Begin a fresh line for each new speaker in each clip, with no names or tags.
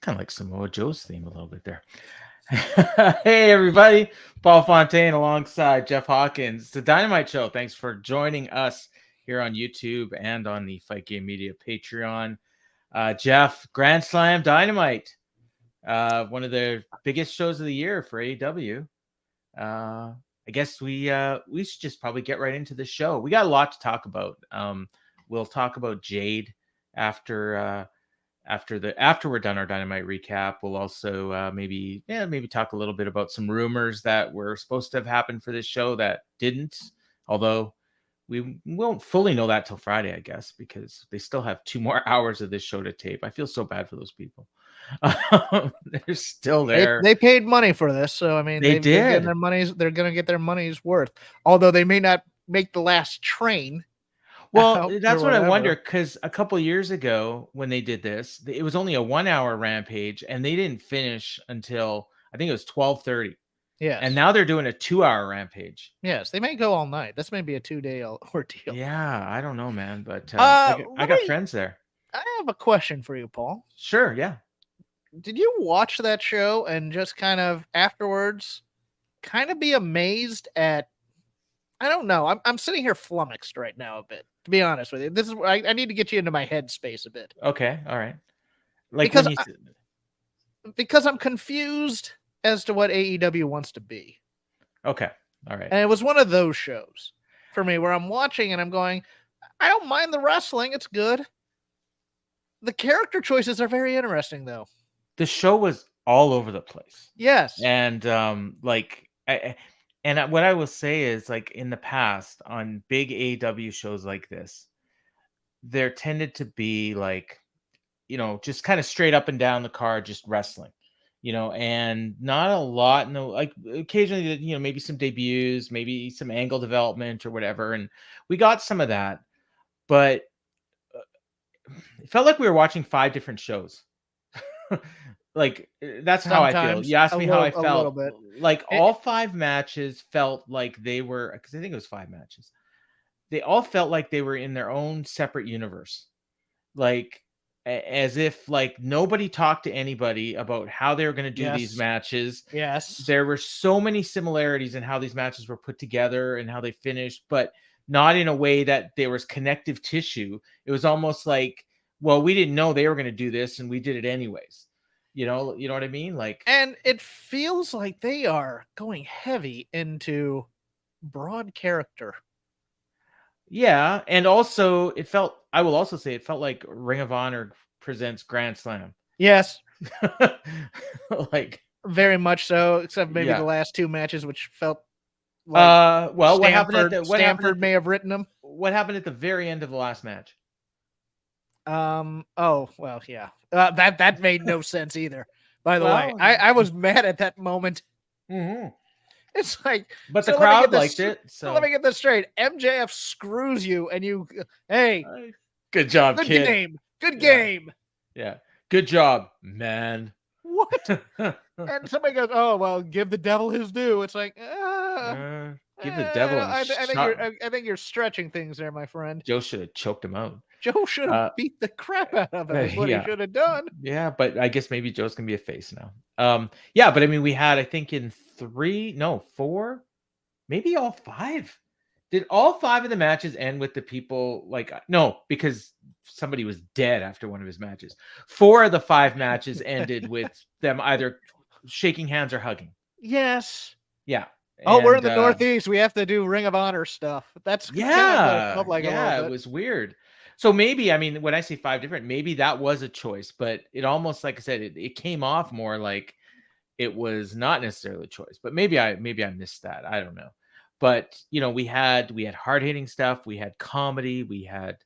Kind of like Samoa Joe's theme a little bit there. Hey, everybody. Paul Fontaine alongside Jeff Hawkins. It's the Dynamite Show. Thanks for joining us here on YouTube and on the Fight Game Media Patreon. Jeff, Grand Slam Dynamite. One of the biggest shows of the year for AEW. I guess we should just probably get right into the show. We got a lot to talk about. We'll talk about Jade after we're done our Dynamite recap. We'll also maybe talk a little bit about some rumors that were supposed to have happened for this show that didn't. Although we won't fully know that till Friday, I guess, because they still have 2 more hours of this show to tape. I feel so bad for those people. They're still there.
They paid money for this, so I mean,
they did.
Their money's. They're going to get their money's worth. Although they may not make the last train.
Well, that's what I wonder, because a couple years ago when they did this, it was only a 1-hour Rampage, and they didn't finish until I think it was 12:30.
Yeah,
and now they're doing a 2-hour Rampage.
Yes, they may go all night. This may be a 2-day ordeal.
Yeah, I don't know, man, but I got friends there.
I have a question for you, Paul.
Sure, yeah.
Did you watch that show and just kind of afterwards kind of be amazed at? I don't know. I'm sitting here flummoxed right now a bit, to be honest with you. This is I need to get you into my headspace a bit.
Okay, all right.
Because I'm confused as to what AEW wants to be.
Okay, all right.
And it was one of those shows for me where I'm watching and I'm going, I don't mind the wrestling. It's good. The character choices are very interesting, though.
The show was all over the place.
Yes.
And what I will say is, like, in the past on big AEW shows like this, there tended to be like, just kind of straight up and down the card, just wrestling, and not a lot. No, like occasionally, maybe some debuts, maybe some angle development or whatever. And we got some of that, but it felt like we were watching 5 different shows. Like, that's how I feel. You asked me how I felt. Like, all 5 matches felt like they were, because I think it was 5 matches. They all felt like they were in their own separate universe. Like, as if like nobody talked to anybody about how they were going to do these matches.
Yes.
There were so many similarities in how these matches were put together and how they finished, but not in a way that there was connective tissue. It was almost like, well, we didn't know they were going to do this and we did it anyways. You know what I mean? Like,
and it feels like they are going heavy into broad character.
Yeah, and also I will also say it felt like Ring of Honor presents Grand Slam.
Yes.
Like,
very much so, except maybe the last 2 matches, which felt like
what happened at
Stanford may have written them.
What happened at the very end of the last match?
Oh, well, yeah. That made no sense either. By the way, I was mad at that moment.
Mm-hmm.
It's like,
but the crowd liked it.
So let me get this straight. MJF screws you, and you, hey,
good job,
good
kid.
Game. Good game.
Yeah, good job, man.
What? And somebody goes, "Oh, well, give the devil his due." It's like,
give the devil.
I think you're stretching things there, my friend.
Joe should have choked him out.
Joe should have beat the crap out of him. Is what he should have done.
Yeah, but I guess maybe Joe's gonna be a face now. Yeah, but I mean, we had, I think, in 4, maybe all 5. Did all 5 of the matches end with the people like, no, because somebody was dead after one of his matches. 4 of the 5 matches ended with them either shaking hands or hugging.
Yes.
Yeah.
Oh, we're in the Northeast. We have to do Ring of Honor stuff. That's kind of what it felt like.
Yeah, it was weird. So maybe, I mean, when I say 5 different, maybe that was a choice, but it almost, like I said, it came off more like it was not necessarily a choice. But maybe I missed that. I don't know. But we had hard-hitting stuff, we had comedy, we had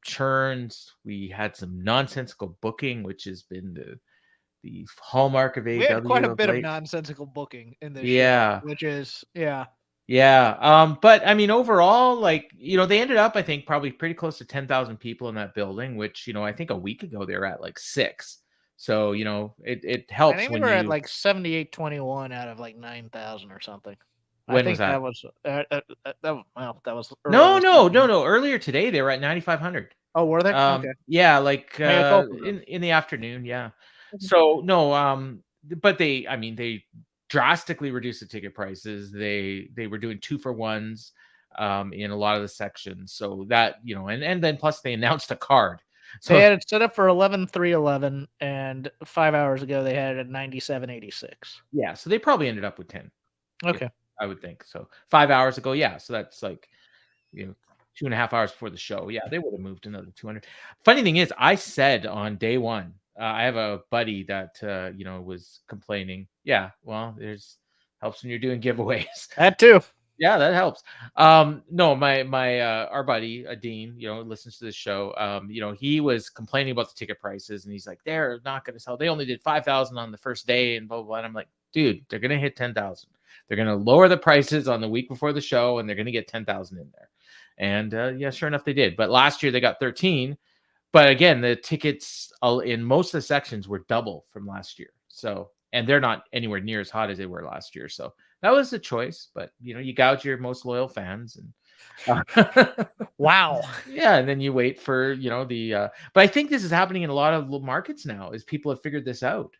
churns, we had some nonsensical booking, which has been the hallmark of AEW.
We had quite a bit of nonsensical booking in this show, which is
but I mean, overall, like, they ended up, I think, probably pretty close to 10,000 people in that building, which, I think a week ago they were at like 6. So, it helps.
I think we were at like 7821 out of like 9,000 or something.
When was that?
That was
No. Earlier today they were at 9,500.
Oh, were they? Okay.
Yeah, like
Mea culpa, bro.
in the afternoon, yeah.
Mhm.
So no, but they drastically reduced the ticket prices. They were doing 2-for-1s in a lot of the sections. So that, and then plus they announced a card.
They
So
had it set up for 11,311, and 5 hours ago they had it at 97.86.
yeah, so they probably ended up with 10. Yeah,
Okay.
I would think. So 5 hours ago, yeah. So that's like, 2.5 hours before the show. Yeah, they would have moved another 200. Funny thing is, I said on day one, I have a buddy that was complaining. Yeah, well, there's helps when you're doing giveaways.
That too.
Yeah, that helps. No, my our buddy, Dean, listens to this show. He was complaining about the ticket prices, and he's like, they're not going to sell. They only did 5,000 on the first day, and blah blah blah. And I'm like, dude, they're going to hit 10,000. They're going to lower the prices on the week before the show, and they're going to get 10,000 in there. And yeah, sure enough, they did. But last year they got 13. But again, the tickets in most of the sections were double from last year. So, and they're not anywhere near as hot as they were last year. So that was a choice. But you gouge your most loyal fans, and
Wow.
yeah, and then you wait for the. But I think this is happening in a lot of markets now, as people have figured this out.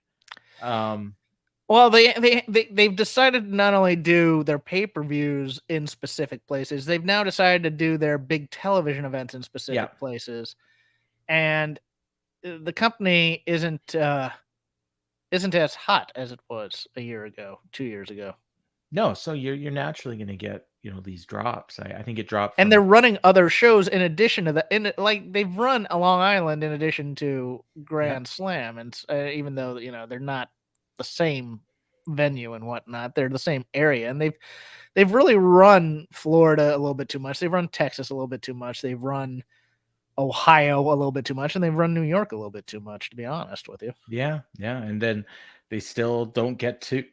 Well, they've decided to not only do their pay-per-views in specific places, they've now decided to do their big television events in specific places. And the company isn't as hot as it was a year ago, 2 years ago.
No, so you're naturally going to get these drops. I think it dropped,
and they're running other shows in addition to that. Like they've run a Long Island in addition to Grand Slam, and even though they're not the same venue and whatnot, they're the same area, and they've really run Florida a little bit too much. They've run Texas a little bit too much. They've run Ohio a little bit too much, and they've run New York a little bit too much, to be honest with you.
Yeah, and then they still don't get to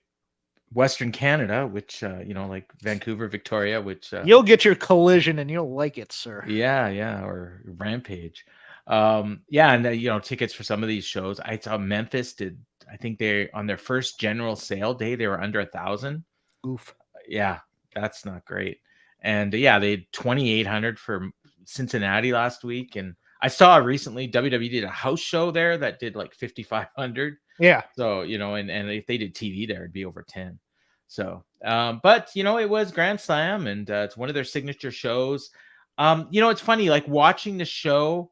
Western Canada, which like Vancouver, Victoria, which
you'll get your Collision and you'll like it, sir.
Yeah, or Rampage. And tickets for some of these shows. I saw Memphis did. I think they on their first general sale day they were under 1,000.
Oof.
Yeah, that's not great. And they had 2,800 for Cincinnati last week, and I saw recently WWE did a house show there that did like 5,500.
Yeah.
So and if they did TV there, it'd be over 10. So, but it was Grand Slam, and it's one of their signature shows. It's funny, like watching the show.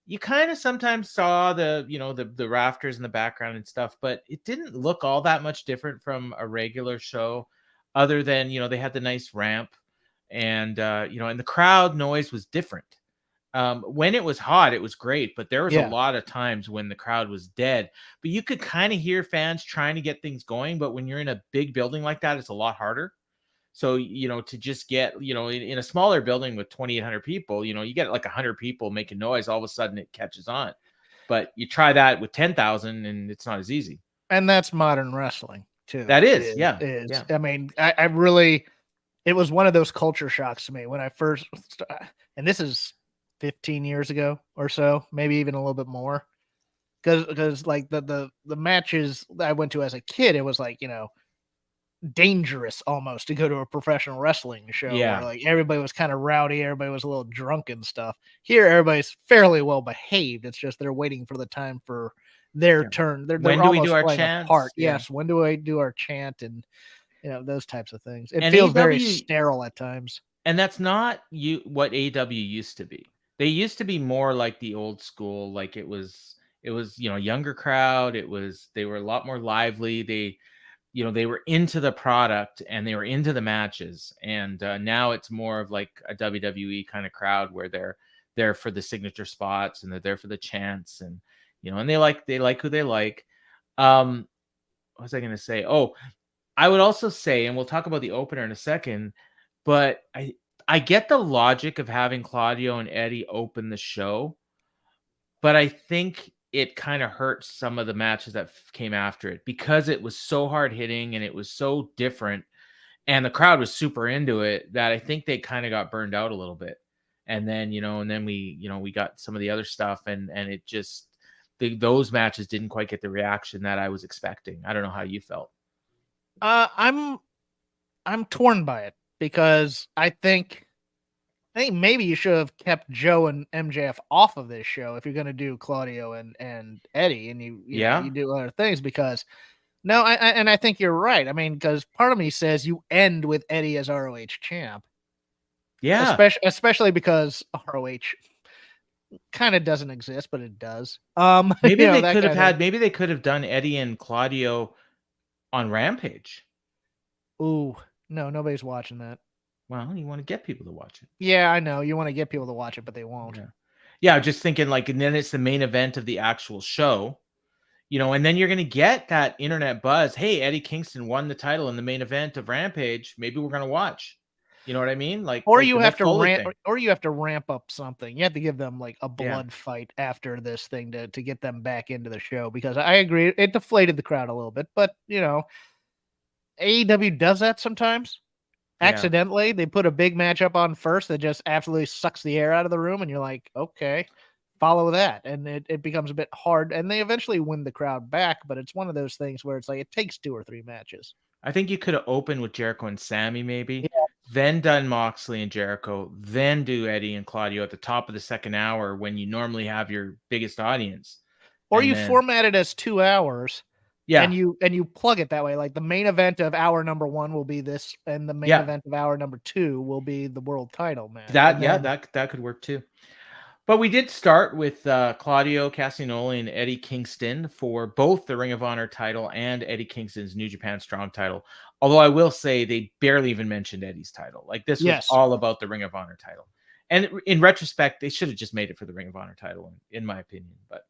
You kind of sometimes saw the rafters in the background and stuff, but it didn't look all that much different from a regular show, other than they had the nice ramp, and and the crowd noise was different. When it was hot, it was great, but there was a lot of times when the crowd was dead. But you could kind of hear fans trying to get things going. But when you're in a big building like that, it's a lot harder. So, to just get, in a smaller building with 2,800 people, you get like 100 people making noise, all of a sudden it catches on. But you try that with 10,000 and it's not as easy.
And that's modern wrestling too.
That is.
I mean, I really, it was one of those culture shocks to me when I first, and this is 15 years ago or so, maybe even a little bit more. Because like the matches I went to as a kid, it was like, dangerous almost to go to a professional wrestling show where like everybody was kind of rowdy, everybody was a little drunk and stuff. Here everybody's fairly well behaved. It's just they're waiting for the time for their turn. They're
when do we do our chant?
Yes, when do I do our chant, and those types of things. It feels very sterile at times.
And that's not what AEW used to be. They used to be more like the old school, like it was younger crowd. They were a lot more lively. They were into the product and they were into the matches. And now it's more of like a WWE kind of crowd where they're there for the signature spots and they're there for the chants, and and they like who they like. What was I going to say? Oh, I would also say, and we'll talk about the opener in a second, but I get the logic of having Claudio and Eddie open the show, but I think it kind of hurts some of the matches that came after it because it was so hard hitting and it was so different and the crowd was super into it that I think they kind of got burned out a little bit. And then, we got some of the other stuff and it just, those matches didn't quite get the reaction that I was expecting. I don't know how you felt.
I'm torn by it because I think I think maybe you should have kept Joe and MJF off of this show if you're going to do Claudio and Eddie, and you know, you do other things because no, I think you're right. I mean, because part of me says you end with Eddie as ROH champ.
Yeah.
Especially because ROH kind of doesn't exist, but it does.
Maybe
you know,
they could have had. Maybe they could have done Eddie and Claudio on Rampage.
Ooh, no, nobody's watching that.
Well, you want to get people to watch it.
Yeah, I know. You want to get people to watch it, but they won't.
Yeah, just thinking like, and then it's the main event of the actual show, you know, and then you're going to get that internet buzz. Hey, Eddie Kingston won the title in the main event of Rampage. Maybe we're going to watch. You know what I mean? Like,
or
like
you have to ramp up something. You have to give them like a blood fight after this thing to get them back into the show, because I agree it deflated the crowd a little bit, but you know, AEW does that sometimes. Accidentally, they put a big matchup on first that just absolutely sucks the air out of the room, and you're like, okay, follow that, and it becomes a bit hard, and they eventually win the crowd back, but it's one of those things where it's like it takes 2 or 3 matches.
I think you could have opened with Jericho and Sammy, maybe, then done Moxley and Jericho, then do Eddie and Claudio at the top of the second hour when you normally have your biggest audience.
Or you format it as 2 hours.
Yeah.
And you plug it that way. Like the main event of hour number 1 will be this, and the main event of hour number 2 will be the world title match.
That could work too. But we did start with Claudio Castagnoli and Eddie Kingston for both the Ring of Honor title and Eddie Kingston's New Japan Strong title. Although I will say they barely even mentioned Eddie's title. Like this was all about the Ring of Honor title. And in retrospect, they should have just made it for the Ring of Honor title, in my opinion. But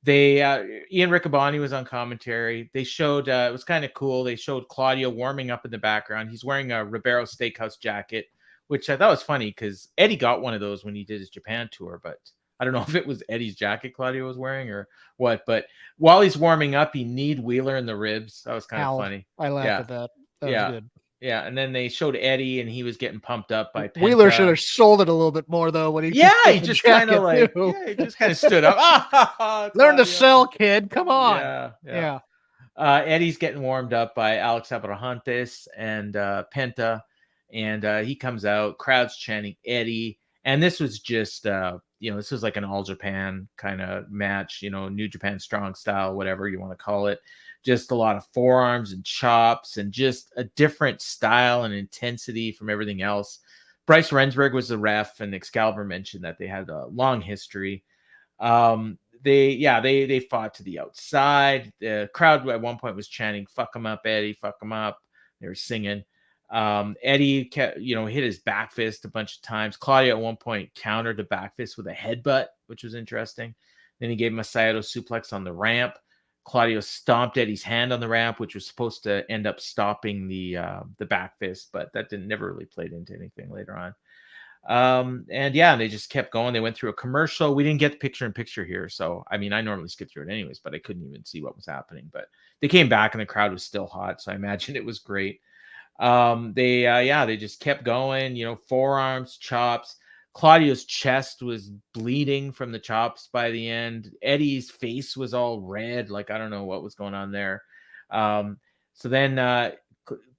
Ian Riccaboni was on commentary. They showed it was kind of cool. They showed Claudio warming up in the background. He's wearing a Ribeiro Steakhouse jacket, which I thought was funny because Eddie got one of those when he did his Japan tour, but I don't know if it was Eddie's jacket Claudio was wearing or what. But while he's warming up, he kneed Wheeler in the ribs. That was kind of funny.
I laughed at that. That was good.
Yeah, and then they showed Eddie, and he was getting pumped up by Penta.
Wheeler should have sold it a little bit more, though. When he
he just kind of like he just kind of stood up.
Learn to sell, kid. Come on. Yeah.
Eddie's getting warmed up by Alex Abrahantes and Penta, and he comes out. Crowd's chanting Eddie, and this was just this was like an All Japan kind of match, New Japan Strong style, whatever you want to call it. Just a lot of forearms and chops and just a different style and intensity from everything else. Bryce Rensburg was the ref, and Excalibur mentioned that they had a long history. They fought to the outside. The crowd at one point was chanting, "Fuck him up, Eddie, fuck him up." They were singing. Eddie kept, hit his back fist a bunch of times. Claudio at one point countered the back fist with a headbutt, which was interesting. Then he gave him a Saito suplex on the ramp. Claudio stomped Eddie's hand on the ramp, which was supposed to end up stopping the back fist, but that never really played into anything later on. They just kept going. They went through a commercial. We didn't get the picture-in-picture here, so I mean, I normally skip through it anyways, but I couldn't even see what was happening. But they came back, and the crowd was still hot, so I imagine it was great. They just kept going. Forearms, chops. Claudio's chest was bleeding from the chops by the end. Eddie's face was all red. Like, I don't know what was going on there. So then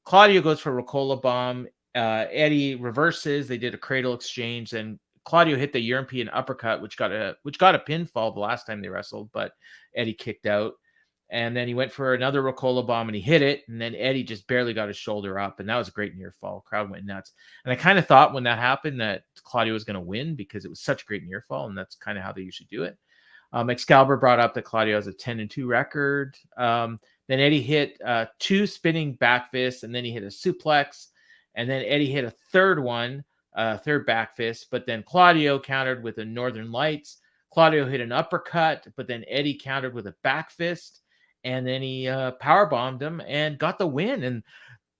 Claudio goes for a Ricola bomb. Eddie reverses. They did a cradle exchange. And Claudio hit the European uppercut, which got a pinfall the last time they wrestled, but Eddie kicked out. And then he went for another Ricola bomb and he hit it. And then Eddie just barely got his shoulder up. And that was a great near fall. Crowd went nuts. And I kind of thought when that happened that Claudio was going to win because it was such a great near fall. And that's kind of how they usually do it. Excalibur brought up that Claudio has a 10-2 record. Then Eddie hit 2 spinning back fists. And then he hit a suplex. And then Eddie hit a third back fist. But then Claudio countered with a Northern Lights. Claudio hit an uppercut. But then Eddie countered with a back fist. And then he power bombed him and got the win. And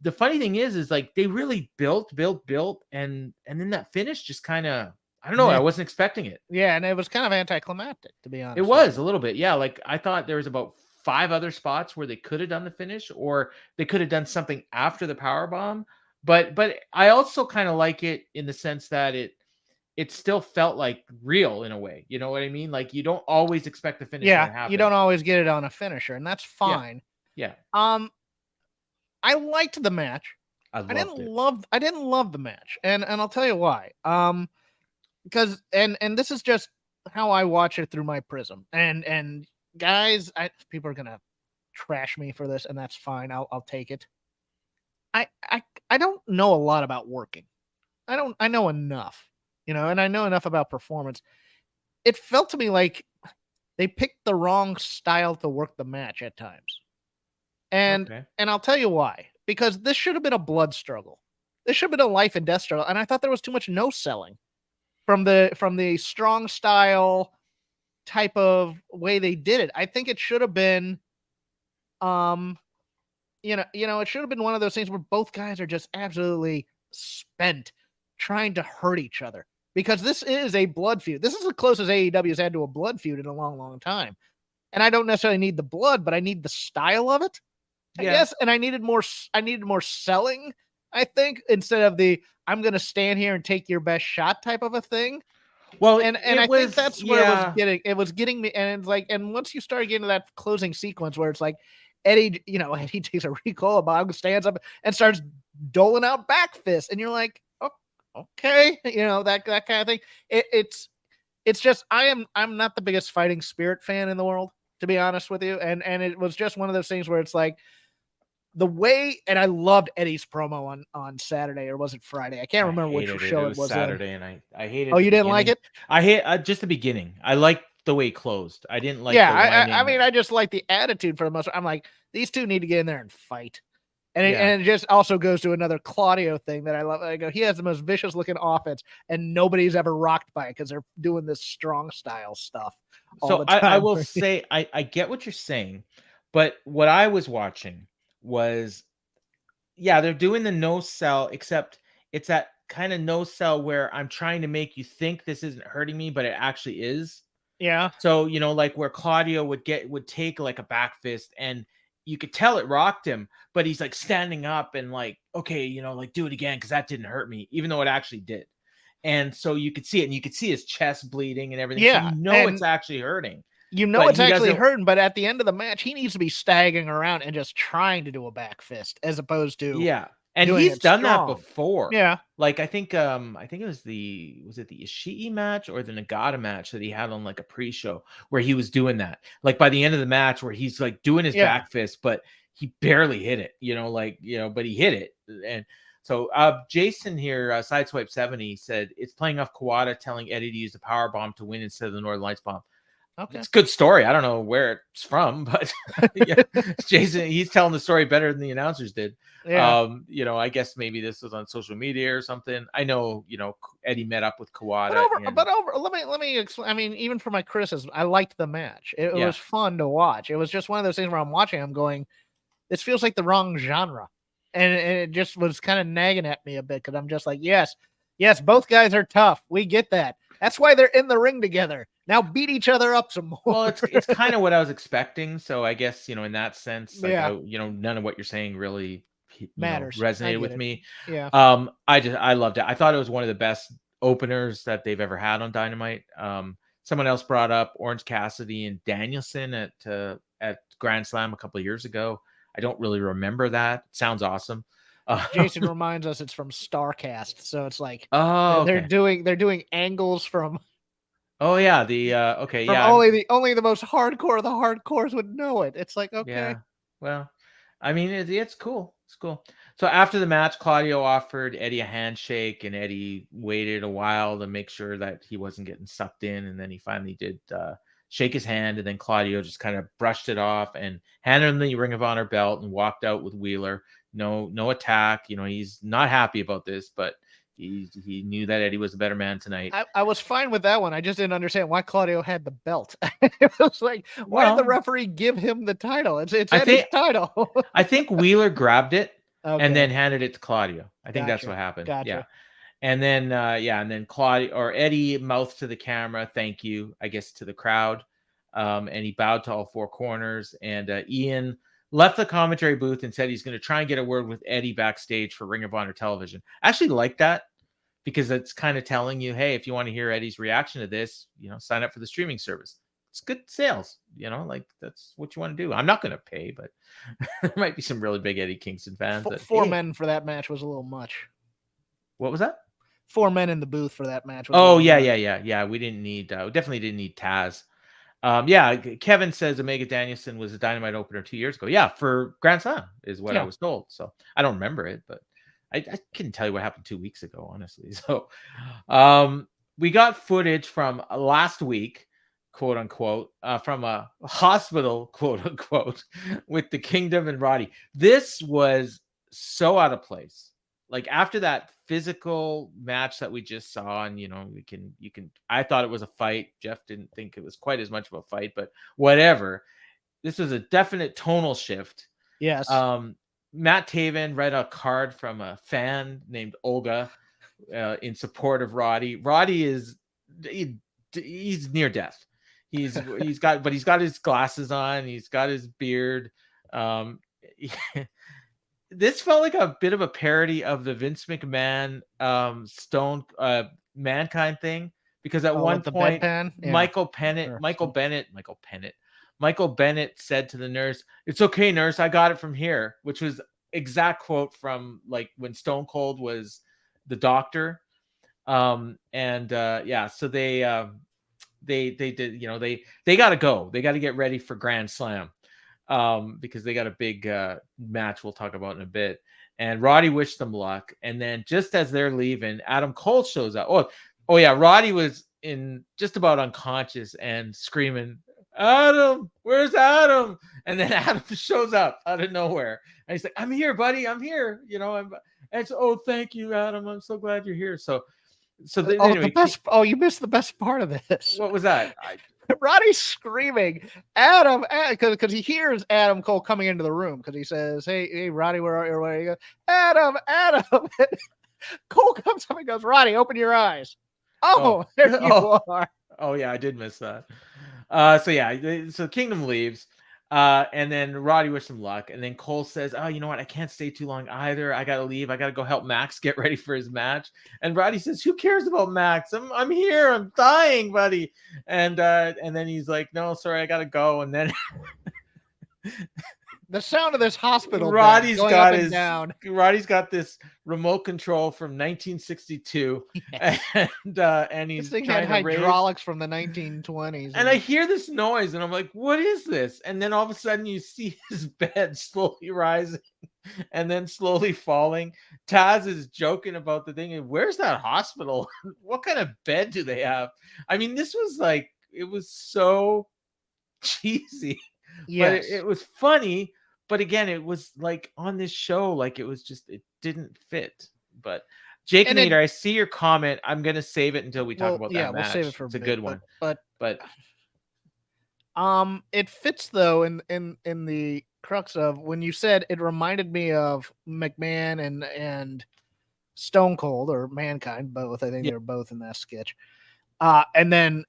the funny thing is like they really built, and then that finish just kind of, I don't know, I wasn't expecting it.
Yeah, and it was kind of anticlimactic, to be honest.
It was a little bit, yeah. Like I thought there was about 5 other spots where they could have done the finish, or they could have done something after the power bomb. But I also kind of like it in the sense that it still felt like real in a way. You know what I mean? Like you don't always expect the finish to happen.
You don't always get it on a finisher, and that's fine.
Yeah.
I liked the match.
I
didn't
loved it.
love the match, and I'll tell you why. Because and this is just how I watch it through my prism. And guys, people are gonna trash me for this, and that's fine. I'll take it. I don't know a lot about working. I know enough, and I know enough about performance. It felt to me like they picked the wrong style to work the match at times. And
Okay.
and I'll tell you why. Because this should have been a blood struggle. This should have been a life and death struggle. And I thought there was too much no selling from the strong style type of way they did it. I think it should have been it should have been one of those things where both guys are just absolutely spent trying to hurt each other. Because this is a blood feud. This is the closest AEW has had to a blood feud in a long, long time. And I don't necessarily need the blood, but I need the style of it, I guess. And I needed more selling, I think, instead of the I'm going to stand here and take your best shot type of a thing.
Well,
and I think that's where it was getting me. And it's like, and once you start getting to that closing sequence where it's like Eddie takes a recoil, Bob stands up and starts doling out back fists, and you're like, oh, okay, that kind of thing. It's just I'm not the biggest fighting spirit fan in the world, to be honest with you, and it was just one of those things where it's like the way, and I loved Eddie's promo on Saturday, or was it Friday? I can't remember which show it was.
Saturday, and I hated.
Oh, you didn't like it?
I hate just the beginning. I liked the way it closed. I didn't like.
I mean, I just like the attitude for the most. I'm like, these two need to get in there and fight. And it just also goes to another Claudio thing that I love. I go, he has the most vicious looking offense, and nobody's ever rocked by it because they're doing this strong style stuff.
So I will say, I get what you're saying, but what I was watching was, they're doing the no sell, except it's that kind of no sell where I'm trying to make you think this isn't hurting me, but it actually is.
Yeah.
So, like where Claudio would take like a back fist, and you could tell it rocked him, but he's like standing up and like, okay, like do it again, because that didn't hurt me, even though it actually did. And so you could see it, and you could see his chest bleeding and everything.
Yeah,
so it's actually hurting.
It's actually hurting, but at the end of the match, he needs to be staggering around and just trying to do a back fist as opposed to
and he's done
strong.
that before.
Yeah,
like I think it was the Ishii match or the Nagata match that he had on like a pre-show where he was doing that. Like by the end of the match, where he's like doing his back fist, but he barely hit it. But he hit it. And so Jason here, Sideswipe 70 said it's playing off Kawada telling Eddie to use the power bomb to win instead of the Northern Lights bomb.
Okay,
it's a good story. I don't know where it's from, but Jason, he's telling the story better than the announcers did.
Yeah.
I guess maybe this was on social media or something. I know, Eddie met up with Kawada.
Let me explain. I mean, even for my criticism, I liked the match. It was fun to watch. It was just one of those things where I'm watching, I'm going, this feels like the wrong genre. And it just was kind of nagging at me a bit, because I'm just like, yes, both guys are tough. We get that. That's why they're in the ring together. Now beat each other up some more.
Well, it's kind of what I was expecting. So I guess, in that sense, like, none of what you're saying really
matters.
Resonated with me.
Yeah.
I loved it. I thought it was one of the best openers that they've ever had on Dynamite. Someone else brought up Orange Cassidy and Danielson at Grand Slam a couple of years ago. I don't really remember that. It sounds awesome.
Jason reminds us it's from StarCast, so it's like
they're
doing angles from.
Oh yeah,
Only the most hardcore of the hardcores would know it. It's like, okay.
Yeah. Well, I mean, it's cool. It's cool. So after the match, Claudio offered Eddie a handshake, and Eddie waited a while to make sure that he wasn't getting sucked in, and then he finally did shake his hand, and then Claudio just kind of brushed it off and handed him the Ring of Honor belt and walked out with Wheeler. No attack. He's not happy about this, but he knew that Eddie was a better man tonight.
I was fine with that one. I just didn't understand why Claudio had the belt. It was like, why did the referee give him the title? It's Eddie's title.
I think Wheeler grabbed it and then handed it to Claudio. I think that's what happened.
Gotcha.
Yeah. And then Claudio or Eddie mouthed to the camera, thank you, I guess, to the crowd. And he bowed to all four corners. And Ian left the commentary booth and said he's going to try and get a word with Eddie backstage for Ring of Honor television. I actually like that, because it's kind of telling you, hey, if you want to hear Eddie's reaction to this, sign up for the streaming service. it's good sales. Like that's what you want to do. I'm not going to pay, but there might be some really big Eddie Kingston fans.
Four men for that match was a little much.
What was that?
4 men in the booth for that match.
Oh yeah. We didn't need. We definitely didn't need Taz. Yeah, Kevin says Omega Danielson was a Dynamite opener 2 years ago. Yeah, for Grand Slam is what I was told. So I don't remember it, but I couldn't tell you what happened 2 weeks ago, honestly. So we got footage from last week, quote unquote, from a hospital, quote unquote, with the Kingdom and Roddy. This was so out of place. Like after that physical match that we just saw, and you can I thought it was a fight. Jeff didn't think it was quite as much of a fight, but whatever. This was a definite tonal shift.
Yes.
Matt Taven read a card from a fan named Olga in support of Roddy. Roddy is he's near death. He's got his glasses on. He's got his beard. This felt like a bit of a parody of the Vince McMahon Stone Mankind thing, because at one point Michael Bennett said to the nurse, "It's okay, nurse, I got it from here," which was exact quote from like when Stone Cold was the doctor. So they did, they got to go. They got to get ready for Grand Slam. Because they got a big match we'll talk about in a bit. And Roddy wished them luck. And then just as they're leaving, Adam Cole shows up. Oh yeah, Roddy was in just about unconscious and screaming, "Adam, where's Adam?" And then Adam shows up out of nowhere. And he's like, "I'm here, buddy. I'm here." And so, "Oh, thank you, Adam. I'm so glad you're here." So anyway,
you missed the best part of this.
What was that?
Roddy's screaming, "Adam," because he hears Adam Cole coming into the room, because he says, hey, Roddy, where are you? Where you go? Adam. Cole comes up and goes, "Roddy, open your eyes." There you are.
Oh yeah, I did miss that. So Kingdom leaves. And then Roddy wished him luck. And then Cole says, "Oh, you know what? I can't stay too long either. I got to leave. I got to go help Max get ready for his match." And Roddy says, "Who cares about Max? I'm here. I'm dying, buddy." And then he's like, "No, sorry, I got to go." And then
the sound of this hospital.
Roddy's got this remote control from 1962, and he's
this thing
trying
had
to
hydraulics from the 1920s.
And I hear this noise, and I'm like, "What is this?" And then all of a sudden, you see his bed slowly rising, and then slowly falling. Taz is joking about the thing. Where's that hospital? What kind of bed do they have? I mean, this was like, it was so cheesy.
Yes.
But it was funny. But again, it was like on this show, like it didn't fit. But Jake and Nader, I see your comment. I'm gonna save it until we talk about that match. We'll save it for a good one.
But it fits though in the crux of when you said it reminded me of McMahon and Stone Cold, or Mankind, both. I think they were both in that sketch. And then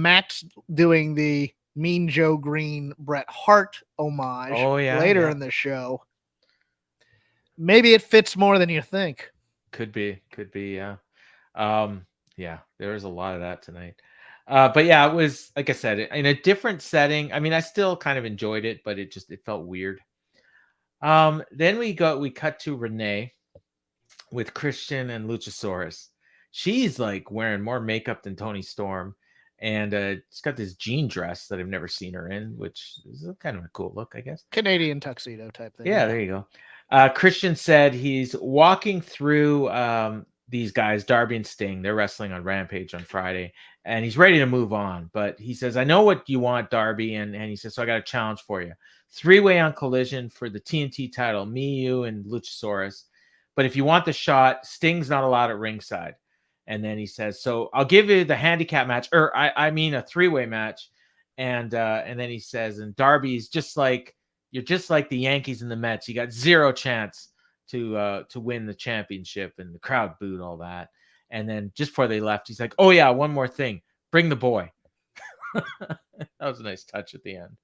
Max doing the Mean Joe Green Bret Hart homage later in the show. Maybe it fits more than you think.
Could be, yeah. There was a lot of that tonight. But yeah, it was, like I said, in a different setting. I mean, I still kind of enjoyed it, but it felt weird. Then we cut to Renee with Christian and Luchasaurus. She's like wearing more makeup than Toni Storm. And she's got this jean dress that I've never seen her in, which is kind of a cool look, I guess.
Canadian tuxedo type thing.
Yeah, there you go. Christian said he's walking through these guys, Darby and Sting. They're wrestling on Rampage on Friday, and he's ready to move on. But he says, "I know what you want, Darby." And he says, "So I got a challenge for you. 3-way on Collision for the TNT title, me, you, and Luchasaurus. But if you want the shot, Sting's not allowed at ringside." And then he says, "So I'll give you the handicap match, or I mean a 3-way match." And then he says, "And Darby's you're just like the Yankees and the Mets. You got zero chance to win the championship." And the crowd booed all that. And then just before they left, he's like, "Oh yeah, one more thing. Bring the boy." That was a nice touch at the end.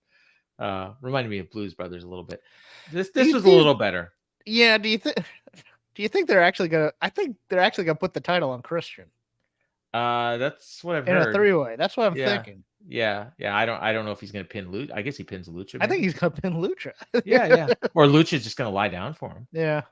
Reminded me of Blues Brothers a little bit. This was a little better.
Yeah. Do you think they're actually gonna? I think they're actually gonna put the title on Christian.
That's what I've heard.
In a 3-way. That's what I'm thinking.
Yeah. I don't know if he's gonna pin Lucha. I guess he pins Lucha.
I think
Maybe.
he's gonna pin Lucha.
Yeah. Or Lucha's just gonna lie down for him.
Yeah.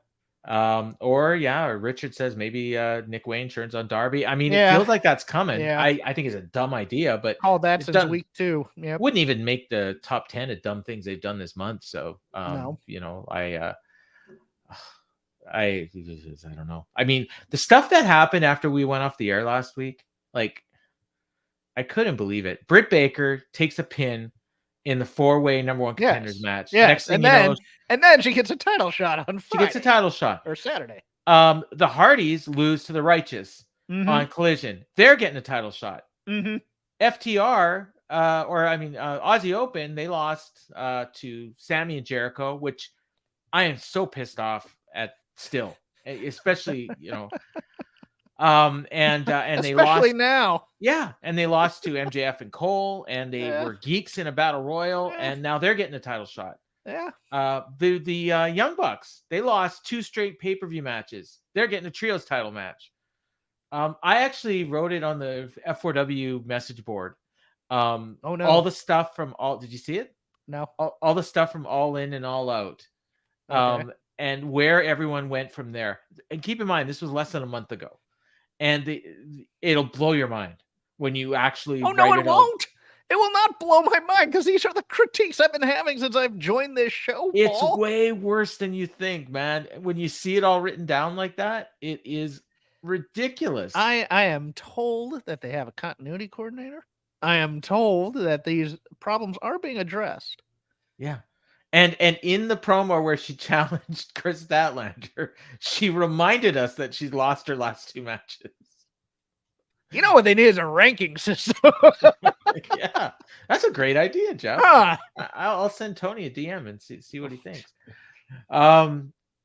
Or Richard says maybe Nick Wayne turns on Darby. I mean, it
Yeah.
feels like that's coming.
Yeah.
I think it's a dumb idea, but
Called that
it's
since
done.
week 2. Yep.
Wouldn't even make the top 10 of dumb things they've done this month. So
No.
you know, I don't know. I mean, the stuff that happened after we went off the air last week, like I couldn't believe it. Britt Baker takes a pin in the 4-way number 1 contenders match.
Yes.
Next thing
and then she gets a title shot on Friday.
She gets a title shot.
Or Saturday.
The Hardys lose to the Righteous on Collision. They're getting a title shot. FTR, Aussie Open, they lost to Sammy and Jericho, which I am so pissed off at still, especially, you know. And they lost
especially now.
Yeah, and they lost to MJF and Cole, and they were geeks in a battle royal, and now they're getting a title shot.
Yeah.
The Young Bucks, they lost 2 straight pay-per-view matches. They're getting a trios title match. I actually wrote it on the F4W message board.
Oh no!
All the stuff from did you see it?
No.
All the stuff from All In and All Out.
Okay.
And where everyone went from there. And keep in mind, this was less than a month ago. And it'll blow your mind when you actually.
Oh no, it won't. It will not blow my mind because these are the critiques I've been having since I've joined this show.
It's
Paul.
way worse than you think, man. When you see it all written down like that, it is ridiculous.
I am told that they have a continuity coordinator. I am told that these problems are being addressed.
Yeah. And in the promo where she challenged Chris Statlander, she reminded us that she's lost her last 2 matches.
You know what they need is a ranking system.
Yeah, that's a great idea, Jeff.
Huh.
I'll send Tony a DM and see what he thinks. All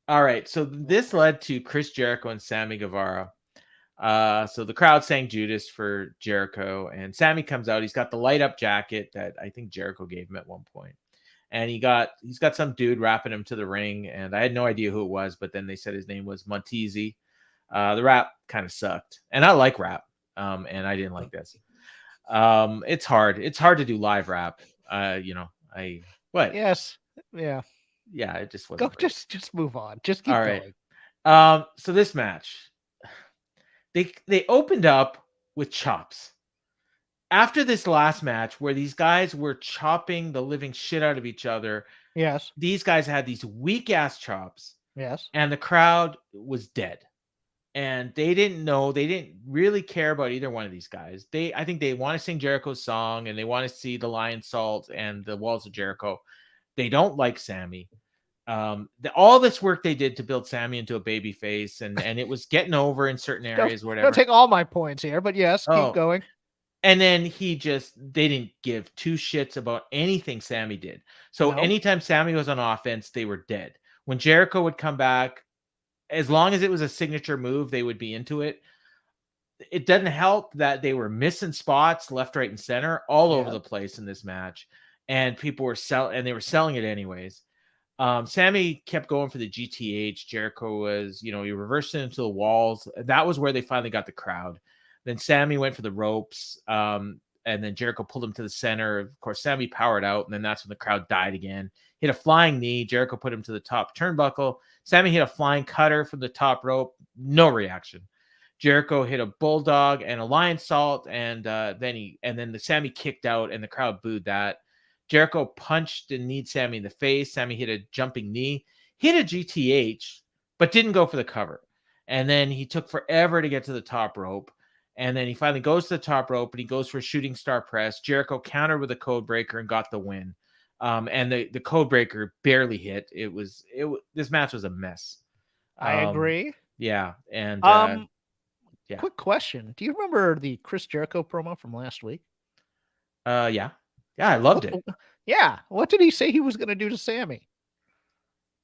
right, so this led to Chris Jericho and Sammy Guevara. So the crowd sang Judas for Jericho, and Sammy comes out. He's got the light up jacket that I think Jericho gave him at one point. And he's got some dude wrapping him to the ring, and I had no idea who it was, but then they said his name was Montezzi. The rap kind of sucked, and I like rap, and I didn't like this. It's hard to do live rap.
Yes, yeah,
it just wasn't.
Just move on. Just keep going.
So this match, they opened up with chops. After this last match where these guys were chopping the living shit out of each other.
Yes.
These guys had these weak ass chops.
Yes.
And the crowd was dead. And they didn't really care about either one of these guys. I think they want to sing Jericho's song and they want to see the Lion Salt and the Walls of Jericho. They don't like Sammy. All this work they did to build Sammy into a baby face and it was getting over in certain areas, whatever.
Don't take all my points here, but yes, keep going.
And then they didn't give 2 shits about anything Sammy did. So anytime Sammy was on offense, they were dead. When Jericho would come back, as long as it was a signature move, they would be into it. It doesn't help that they were missing spots left, right, and center all over the place in this match. And people were they were selling it anyways. Sammy kept going for the GTH. Jericho was, he reversed it into the walls. That was where they finally got the crowd. Then Sammy went for the ropes, and then Jericho pulled him to the center. Of course, Sammy powered out, and then that's when the crowd died again. Hit a flying knee. Jericho put him to the top turnbuckle. Sammy hit a flying cutter from the top rope. No reaction. Jericho hit a bulldog and a lion salt, and then the Sammy kicked out, and the crowd booed that. Jericho punched and kneed Sammy in the face. Sammy hit a jumping knee, hit a GTH, but didn't go for the cover. And then he took forever to get to the top rope. And then he finally goes to the top rope and he goes for a shooting star press. Jericho countered with a code breaker and got the win. And the code breaker barely hit. This match was a mess.
I agree.
Yeah. And
quick question. Do you remember the Chris Jericho promo from last week?
Yeah. Yeah, I loved it.
Yeah. What did he say he was going to do to Sammy?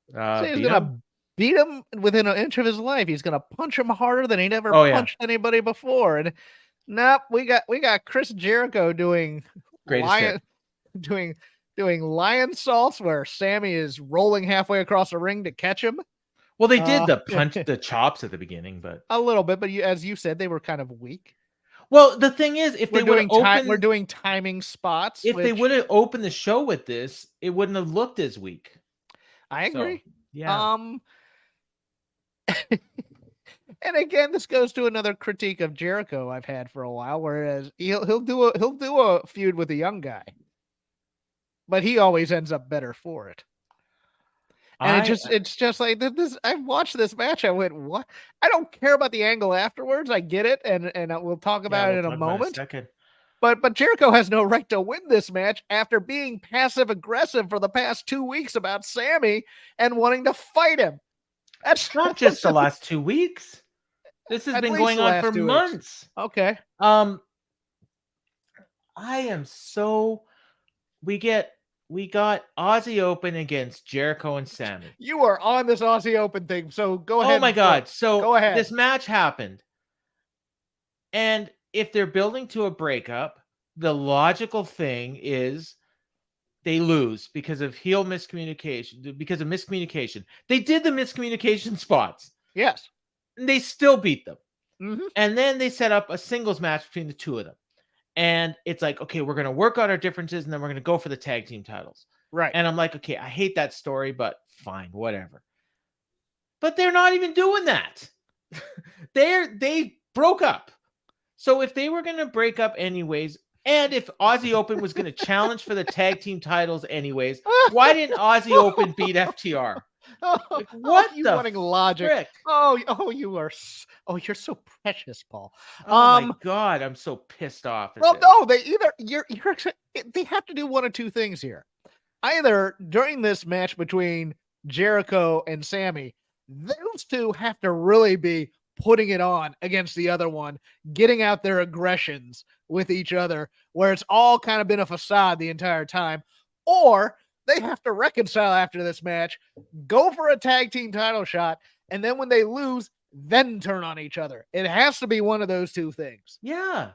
He was going to beat him within an inch of his life. He's going to punch him harder than he'd ever punched anybody before. And we got Chris Jericho doing lion salts where Sammy is rolling halfway across the ring to catch him.
Well, they did the chops at the beginning, but
a little bit. But as you said, they were kind of weak.
Well, the thing is, if
we're
they would have opened,
we're doing timing spots.
if they would have opened the show with this, it wouldn't have looked as weak.
I agree.
So, yeah.
And again, this goes to another critique of Jericho I've had for a while. Whereas he'll do a feud with a young guy, but he always ends up better for it. And it's just like this. I watched this match. I went, what? I don't care about the angle afterwards. I get it, and we'll talk about it in a moment. But Jericho has no right to win this match after being passive aggressive for the past 2 weeks about Sammy and wanting to fight him.
That's not just the last 2 weeks. This has been going on for months.
Okay.
I am so. We got Aussie Open against Jericho and Sammy.
You are on this Aussie Open thing, so go ahead.
Oh my God. So
go ahead.
This match happened. And if they're building to a breakup, the logical thing is they lose because of heel miscommunication, because of miscommunication. They did the miscommunication spots.
Yes.
And they still beat them.
Mm-hmm.
And then they set up a singles match between the two of them. And it's like, okay, we're going to work on our differences and then we're going to go for the tag team titles.
Right.
And I'm like, okay, I hate that story, but fine, whatever. But they're not even doing that. They broke up. So if they were going to break up anyways, and if Aussie Open was going to challenge for the tag team titles anyways, why didn't Aussie Open beat FTR? Like, what
you
the
wanting logic?
Frick?
You're so precious, Paul.
Oh my God, I'm so pissed off.
Well, no, they have to do one of two things here. Either during this match between Jericho and Sammy, those two have to really be putting it on against the other one, getting out their aggressions with each other, where it's all kind of been a facade the entire time, or they have to reconcile after this match, go for a tag team title shot, and then when they lose, then turn on each other. It has to be one of those two things.
Yeah,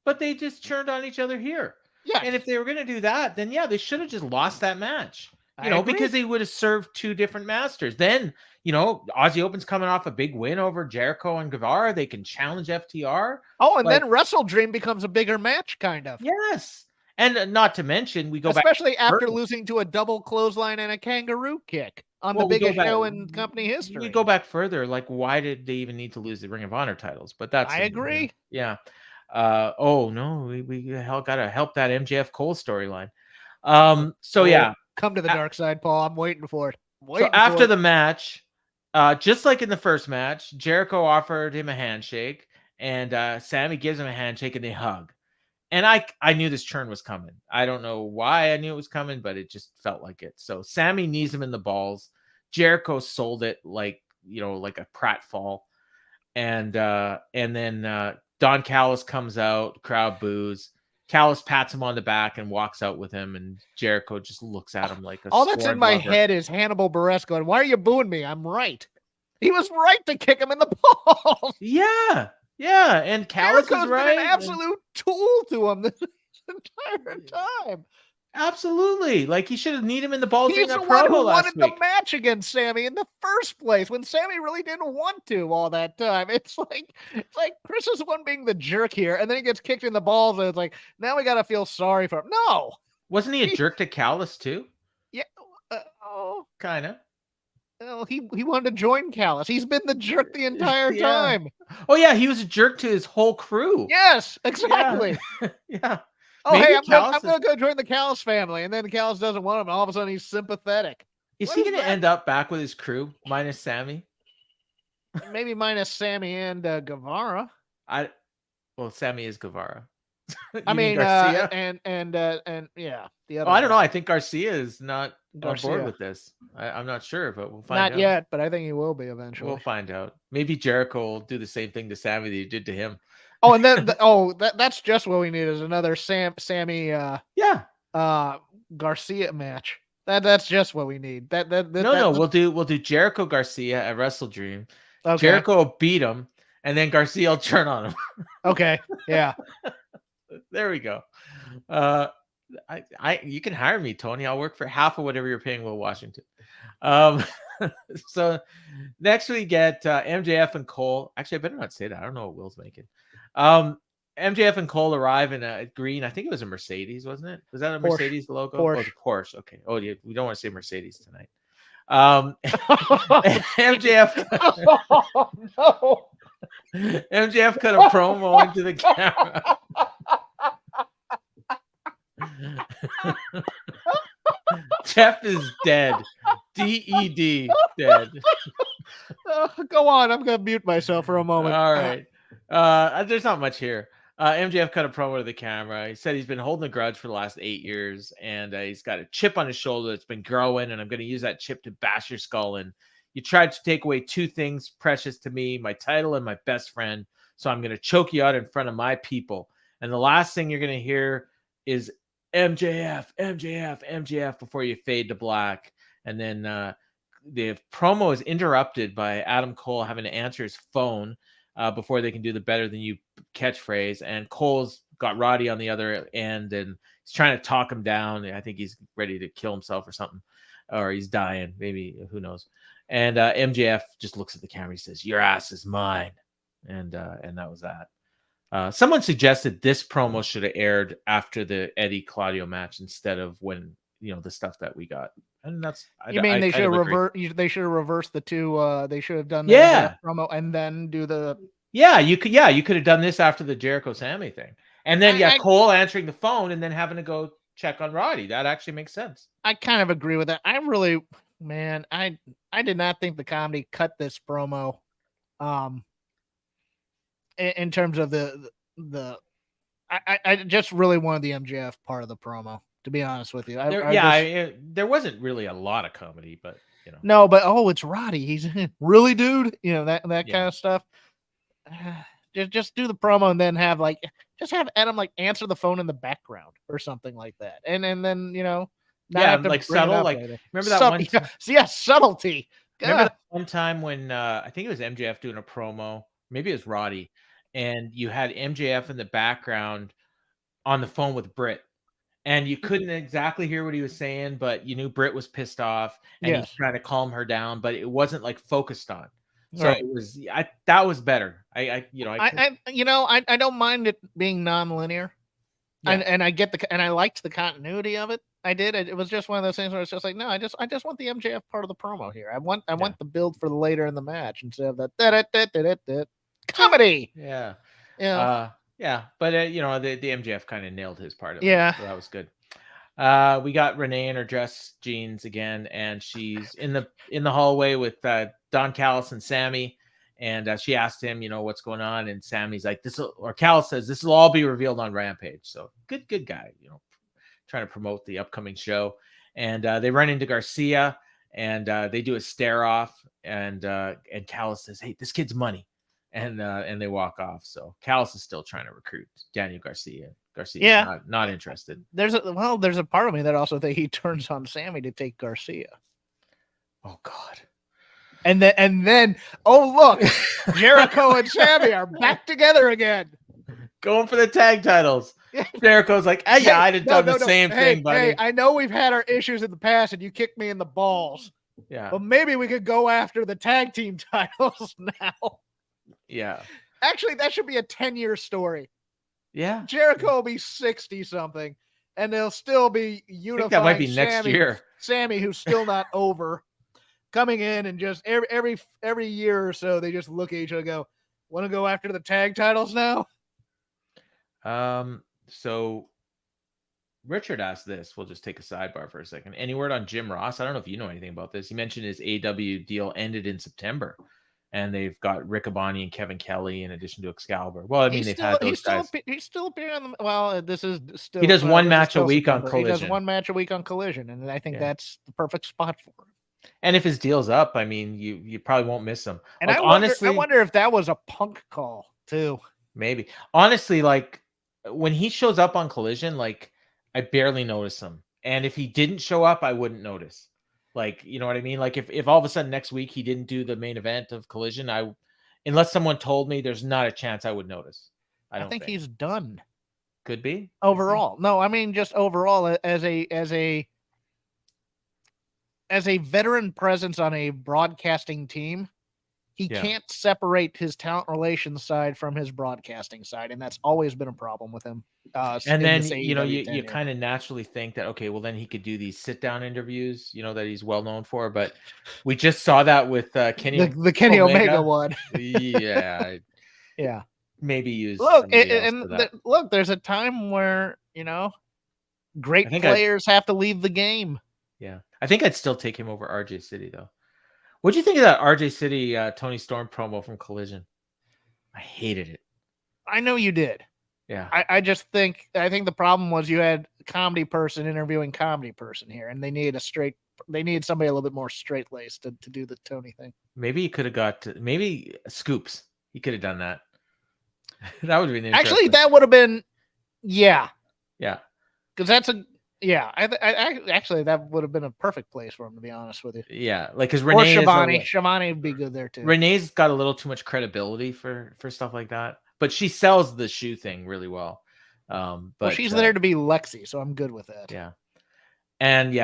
but they just turned on each other here.
Yeah,
and if they were going to do that, then yeah, they should have just lost that match.
I agree.
Because they would have served two different masters. Then, Aussie Open's coming off a big win over Jericho and Guevara. They can challenge FTR.
Oh, and then Wrestle Dream becomes a bigger match, kind of.
Yes. And not to mention, we go
especially after losing to a double clothesline and a kangaroo kick on the biggest show in company history.
You go back further, like, why did they even need to lose the Ring of Honor titles? But that's
I agree.
Yeah. We gotta help that MJF Cole storyline.
Come to the dark side, Paul. I'm waiting for it.
So after the match, just like in the first match, Jericho offered him a handshake, and Sammy gives him a handshake, and they hug. And I knew this turn was coming. I don't know why I knew it was coming, but it just felt like it. So Sammy knees him in the balls. Jericho sold it like a pratfall. And then Don Callis comes out, crowd boos. Callis pats him on the back and walks out with him, and Jericho just looks at him like a
all that's in my head is Hannibal Buress going, "Why are you booing me? I'm right. He was right to kick him in the balls."
Yeah, and Callis is right.
Been an absolute tool to him this entire time.
Absolutely, like he should have kneed him in the balls.
He's the one who wanted the match against Sammy in the first place when Sammy really didn't want to all that time. It's like Chris is the one being the jerk here, and then he gets kicked in the balls, and it's like now we got to feel sorry for him. No,
wasn't he a jerk to Callis too?
Yeah,
kind of.
Well, he wanted to join Callis. He's been the jerk the entire time.
Oh yeah, he was a jerk to his whole crew.
Yes, exactly.
Yeah.
Oh, maybe hey, I'm going to go join the Callis family, and then Callis doesn't want him, and all of a sudden he's sympathetic.
Is he going to end up back with his crew, minus Sammy?
Maybe minus Sammy and Guevara.
Well, Sammy is Guevara.
I mean, Garcia? and yeah, the other.
I don't know. I think Garcia is not on board with this. I'm not sure, but we'll find out.
Not yet, but I think he will be eventually.
We'll find out. Maybe Jericho will do the same thing to Sammy that he did to him.
Oh, and then that's just what we need is another Sammy Garcia match. That's just what we need. We'll
do Jericho Garcia at Wrestle Dream.
Okay.
Jericho will beat him, and then Garcia will turn on him.
Okay, yeah.
There we go. You can hire me, Tony. I'll work for half of whatever you're paying Will Washington. So next we get MJF and Cole. Actually, I better not say that. I don't know what Will's making. MJF and Cole arrive in a green. I think it was a Mercedes, wasn't it? Was that a Mercedes logo?
Porsche.
Oh, it's a Porsche. Okay. Oh, yeah. We don't want to say Mercedes tonight. MJF.
Oh, no.
MJF cut a promo into the camera. Jeff is dead. DED, dead.
Go on. I'm going to mute myself for a moment.
All right. There's not much here. MJF cut a promo to the camera. He said he's been holding a grudge for the last 8 years, and he's got a chip on his shoulder that's been growing, and I'm going to use that chip to bash your skull in. You tried to take away 2 things precious to me, my title and my best friend, so I'm going to choke you out in front of my people. And the last thing you're going to hear is MJF, MJF, MJF before you fade to black. And then the promo is interrupted by Adam Cole having to answer his phone before they can do the better than you catchphrase. And Cole's got Roddy on the other end, and he's trying to talk him down. I think he's ready to kill himself or something, or he's dying. Maybe, who knows? And MJF just looks at the camera. He says, "Your ass is mine." And that was that. Someone suggested this promo should have aired after the Eddie Claudio match instead of when, the stuff that we got. And that's,
they should have reversed the two. They should have done
that
promo and then do the.
You could have done this after the Jericho Sammy thing, and then Cole answering the phone and then having to go check on Roddy. That actually makes sense.
I kind of agree with that. I really, man, I did not think the comedy cut this promo. In terms of I just really wanted the MJF part of the promo, to be honest with you.
There wasn't really a lot of comedy, but
no, but it's Roddy. He's really, dude. That kind of stuff. Just do the promo and then have Adam answer the phone in the background or something like that, and then
subtle. Remember that one?
Subtlety.
Remember that one time when I think it was MJF doing a promo, maybe it was Roddy, and you had MJF in the background on the phone with Britt, and you couldn't exactly hear what he was saying, but you knew Britt was pissed off, and he's trying to calm her down, but it wasn't focused on. So It was that was better. I
don't mind it being non-linear, and I get and I liked the continuity of it. I did. It was just one of those things where it's just like, no, I just want the MJF part of the promo here. I want the build for the later in the match instead of that comedy.
Yeah. But the MJF kind of nailed his part of it.
Yeah.
So that was good. We got Renee in her dress jeans again, and she's in the hallway with Don Callis and Sammy, and she asked him, what's going on, and Sammy's like, Callis says this will all be revealed on Rampage. So good guy, trying to promote the upcoming show. And they run into Garcia, and they do a stare off, and Callis says, "Hey, this kid's money," and they walk off. So Callis is still trying to recruit Daniel Garcia. Garcia's not interested.
There's a part of me that also think he turns on Sammy to take Garcia.
Oh God.
And then look, Jericho and Sammy are back together again.
Going for the tag titles. Jericho's like, I'd have done the same thing, buddy.
Hey, I know we've had our issues in the past and you kicked me in the balls.
Yeah.
But maybe we could go after the tag team titles now.
Yeah.
Actually, that should be a 10-year story.
Yeah.
Jericho will be 60-something, and they'll still be unifying. I think
that might be next year.
Sammy, who's still not over, coming in and just every year or so, they just look at each other and go, want to go after the tag titles now?
So Richard asked this. We'll just take a sidebar for a second. Any word on Jim Ross? I don't know if you know anything about this. He mentioned his AEW deal ended in September, and they've got Riccaboni and Kevin Kelly in addition to Excalibur. Well, I mean, they've had those guys.
He's still appearing on the. Well, this is still.
He does one match a week on Collision.
He does one match a week on Collision, and I think that's the perfect spot for him.
And if his deal's up, I mean, you probably won't miss him.
And honestly, I wonder if that was a Punk call too.
Maybe. Honestly, when he shows up on Collision, I barely notice him. And if he didn't show up, I wouldn't notice. You know what I mean? If all of a sudden next week he didn't do the main event of Collision, unless someone told me, there's not a chance I would notice. I think
he's done.
Could be.
Overall. No, I mean just overall as a veteran presence on a broadcasting team, He can't separate his talent relations side from his broadcasting side, and that's always been a problem with him.
And then, you kind of naturally think that, okay, well, then he could do these sit-down interviews, that he's well-known for. But we just saw that with Kenny
the Kenny Omega one.
Yeah.
Yeah.
Maybe use
look,
look,
there's a time where, great players have to leave the game.
Yeah. I think I'd still take him over RJ City, though. What'd you think of that RJ City Tony Storm promo from Collision? I hated it.
I know you did.
Yeah.
I think the problem was you had a comedy person interviewing comedy person here, and they needed somebody a little bit more straight laced to do the Tony thing.
Maybe he could have got Scoops. He could have done that. That would have been interesting.
Actually, that would have been, yeah.
Yeah.
Because that's actually, that would have been a perfect place for him, to be honest with you.
Yeah, because Renee
or Shivani would be good there too.
Renee's got a little too much credibility for stuff like that, but she sells the shoe thing really well. But
she's there to be Lexi, so I'm good with that.
Yeah, and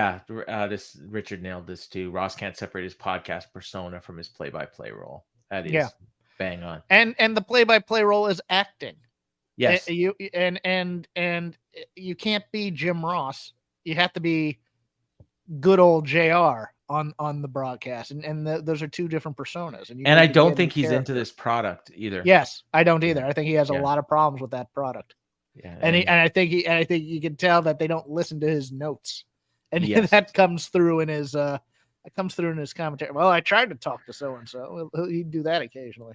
this Richard nailed this too. Ross can't separate his podcast persona from his play-by-play role. That is bang on.
And the play-by-play role is acting.
Yes,
you can't be Jim Ross. You have to be good old JR on the broadcast, and those are two different personas.
And I don't think he's into this product either.
Yes, I don't either. I think he has a lot of problems with that product.
Yeah,
and I think you can tell that they don't listen to his notes, and that comes through in his commentary. Well, I tried to talk to so and so. He'd do that occasionally.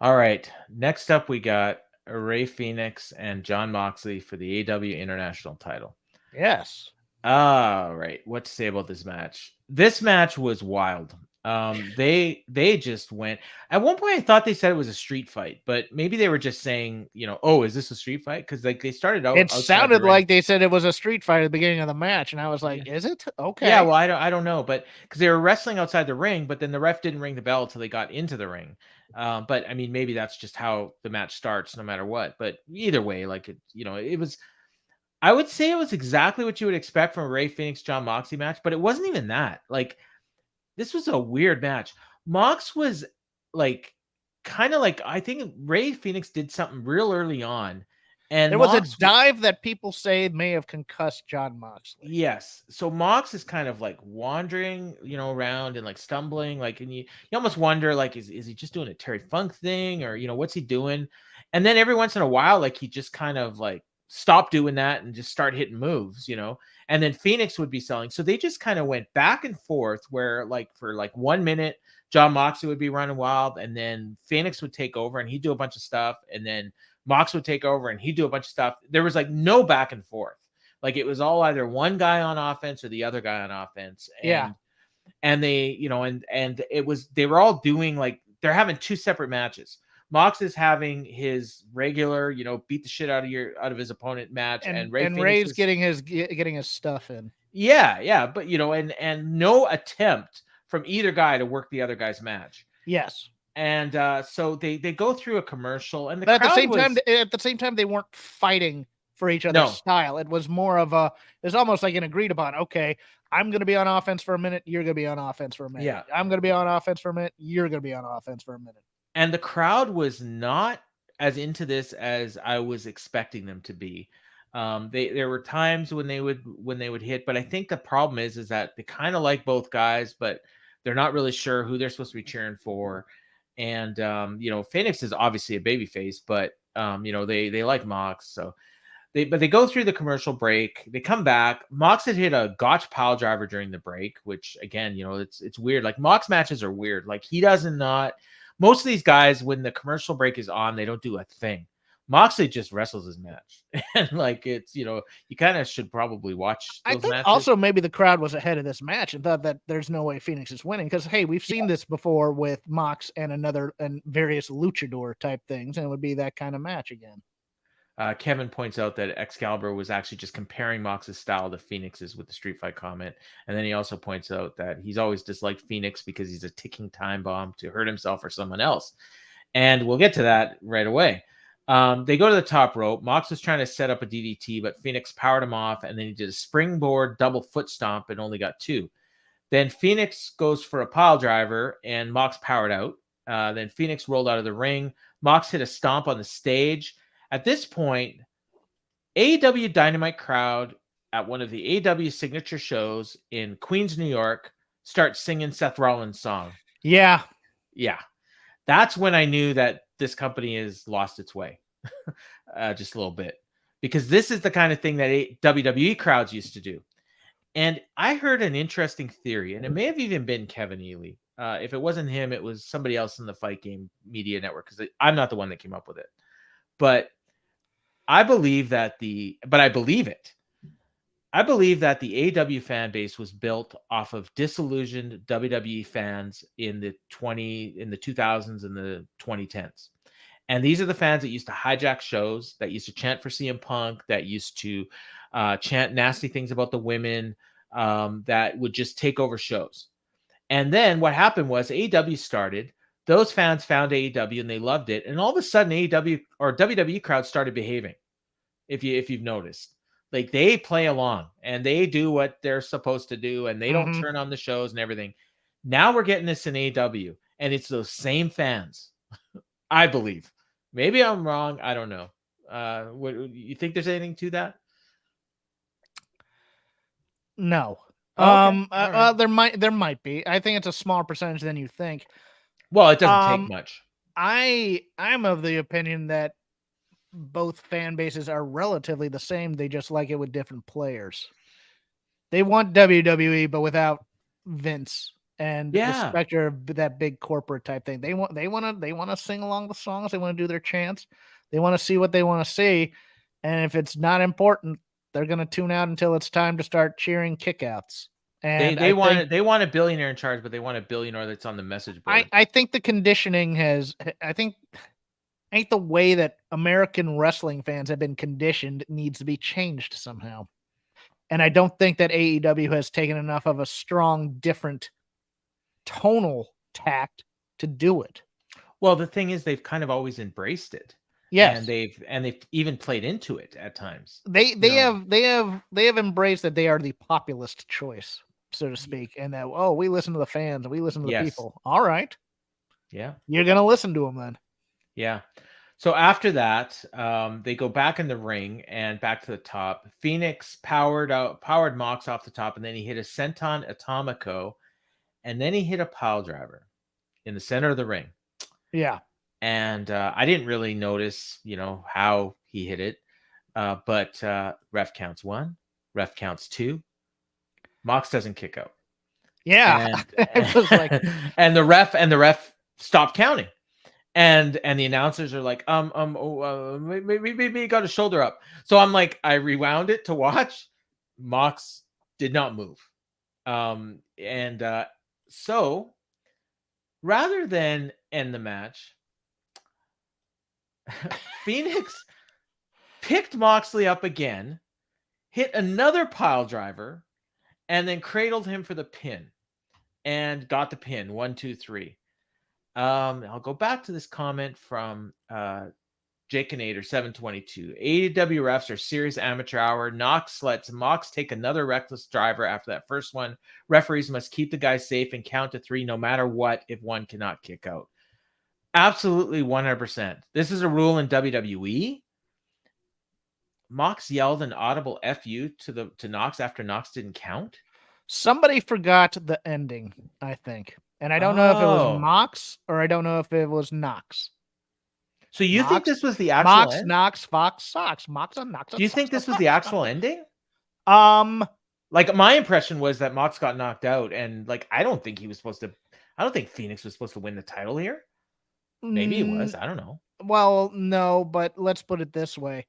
All right, next up we got Rey Fenix and Jon Moxley for the AEW International title.
Yes.
All right. What to say about this match? This match was wild. They just went. At one point, I thought they said it was a street fight, but maybe they were just saying, oh, is this a street fight? Because they started out.
It sounded like they said it was a street fight at the beginning of the match, and I was like, is it? Okay.
Yeah. Well, I don't know, but because they were wrestling outside the ring, but then the ref didn't ring the bell until they got into the ring. But I mean, maybe that's just how the match starts, no matter what. But either way, it was. I would say it was exactly what you would expect from a Rey Fenix Jon Moxley match, but it wasn't even that. This was a weird match. Mox was I think Rey Fenix did something real early on, and
there was a dive that people say may have concussed Jon Moxley.
Yes, so Mox is kind of wandering, around and stumbling, and you almost wonder is he just doing a Terry Funk thing, or what's he doing? And then every once in a while, he just kind of stop doing that and just start hitting moves, and then Phoenix would be selling. So they just kind of went back and forth where for 1 minute, Jon Moxley would be running wild, and then Phoenix would take over and he'd do a bunch of stuff. And then Mox would take over and he'd do a bunch of stuff. There was no back and forth. It was all either one guy on offense or the other guy on offense. And, and they, and it was, they were all doing they're having two separate matches. Mox is having his regular, beat the shit out of his opponent match, and
Rey's getting his stuff in.
Yeah, but and no attempt from either guy to work the other guy's match.
Yes,
and so they go through a commercial, and
at the same time they weren't fighting for each other's style. It was more of it's almost like an agreed upon. Okay, I'm going to be on offense for a minute. You're going to be on offense for a minute.
Yeah,
I'm going to be on offense for a minute. You're going to be on offense for a minute.
And the crowd was not as into this as I was expecting them to be. There were times when they would hit, but I think the problem is that they kind of like both guys, but they're not really sure who they're supposed to be cheering for. And Phoenix is obviously a babyface, but they like Mox, so they go through the commercial break. They come back. Mox had hit a gotch pile driver during the break, which again, it's weird. Mox matches are weird. He doesn't not. Most of these guys, when the commercial break is on, they don't do a thing. Moxley just wrestles his match. And it's, you kind of should probably watch those matches.
Also maybe the crowd was ahead of this match and thought that there's no way Phoenix is winning. Because, hey, we've seen this before with Mox and various luchador type things. And it would be that kind of match again.
Kevin points out that Excalibur was actually just comparing Mox's style to Phoenix's with the Street Fight comment. And then he also points out that he's always disliked Phoenix because he's a ticking time bomb to hurt himself or someone else. And we'll get to that right away. They go to the top rope. Mox was trying to set up a DDT, but Phoenix powered him off. And then he did a springboard double foot stomp and only got 2. Then Phoenix goes for a pile driver and Mox powered out. Then Phoenix rolled out of the ring. Mox hit a stomp on the stage. At this point, AEW Dynamite crowd at one of the AEW signature shows in Queens, New York, starts singing Seth Rollins' song.
Yeah.
Yeah. That's when I knew that this company has lost its way just a little bit, because this is the kind of thing that WWE crowds used to do. And I heard an interesting theory, and it may have even been Kevin Ely. If it wasn't him, it was somebody else in the Fight Game Media Network, because I'm not the one that came up with it. But I believe that I believe it. I believe that the AEW fan base was built off of disillusioned WWE fans in the 2000s and the 2010s. And these are the fans that used to hijack shows, that used to chant for CM Punk, that used to chant nasty things about the women, that would just take over shows. And then what happened was AEW started. Those fans found AEW and they loved it. And all of a sudden, AEW or WWE crowds started behaving. If you've noticed, like, they play along and they do what they're supposed to do, and they don't turn on the shows and everything. Now we're getting this in AEW, and it's those same fans, I believe. Maybe I'm wrong. I don't know. What you think? There's anything to that?
No.
Okay. Right.
There might be. I think it's a smaller percentage than you think.
Well, it doesn't take much.
I'm of the opinion that both fan bases are relatively the same. They just like it with different players. They want WWE, but without Vince and the specter of that big corporate type thing. They want to sing along the songs. They want to do their chants. They want to see what they want to see. And if it's not important, they're going to tune out until it's time to start cheering kickouts. And
they want a billionaire in charge, but they want a billionaire that's on the message board.
I think the conditioning ain't the way that American wrestling fans have been conditioned needs to be changed somehow. And I don't think that AEW has taken enough of a strong, different tonal tact to do it.
Well, the thing is, they've kind of always embraced it.
Yes.
And they've even played into it at times.
They have embraced that they are the populist choice, so to speak. And that, we listen to the fans, we listen to the people. All right.
Yeah.
You're going to listen to them then.
Yeah. So after that, they go back in the ring and back to the top. Phoenix powered Mox off the top, and then he hit a Senton Atomico, and then he hit a pile driver in the center of the ring.
Yeah.
And I didn't really notice, how he hit it. But ref counts 1, ref counts 2. Mox doesn't kick out.
Yeah. It was like,
and the ref stopped counting. And the announcers are like, maybe he got his shoulder up. So I'm like, I rewound it to watch. Mox did not move. So rather than end the match, Phoenix picked Moxley up again, hit another pile driver, and then cradled him for the pin and got the pin. 1, 2, 3. I'll go back to this comment from Jake Nader 722. AEW refs are serious amateur hour. Knox lets Mox take another reckless driver after that first one. Referees must keep the guy safe and count to 3 no matter what if one cannot kick out. Absolutely 100%. This is a rule in WWE. Mox yelled an audible FU to Knox after Knox didn't count.
Somebody forgot the ending, I think. And I don't know if it was Mox or I don't know if it was Knox.
So you think this was the actual
Mox,
end?
Knox, Fox, Sox, Mox, Knox.
Do you think this was the actual ending?
Like
my impression was that Mox got knocked out, and I don't think Phoenix was supposed to win the title here. Maybe he was. I don't know.
Well, no, but let's put it this way.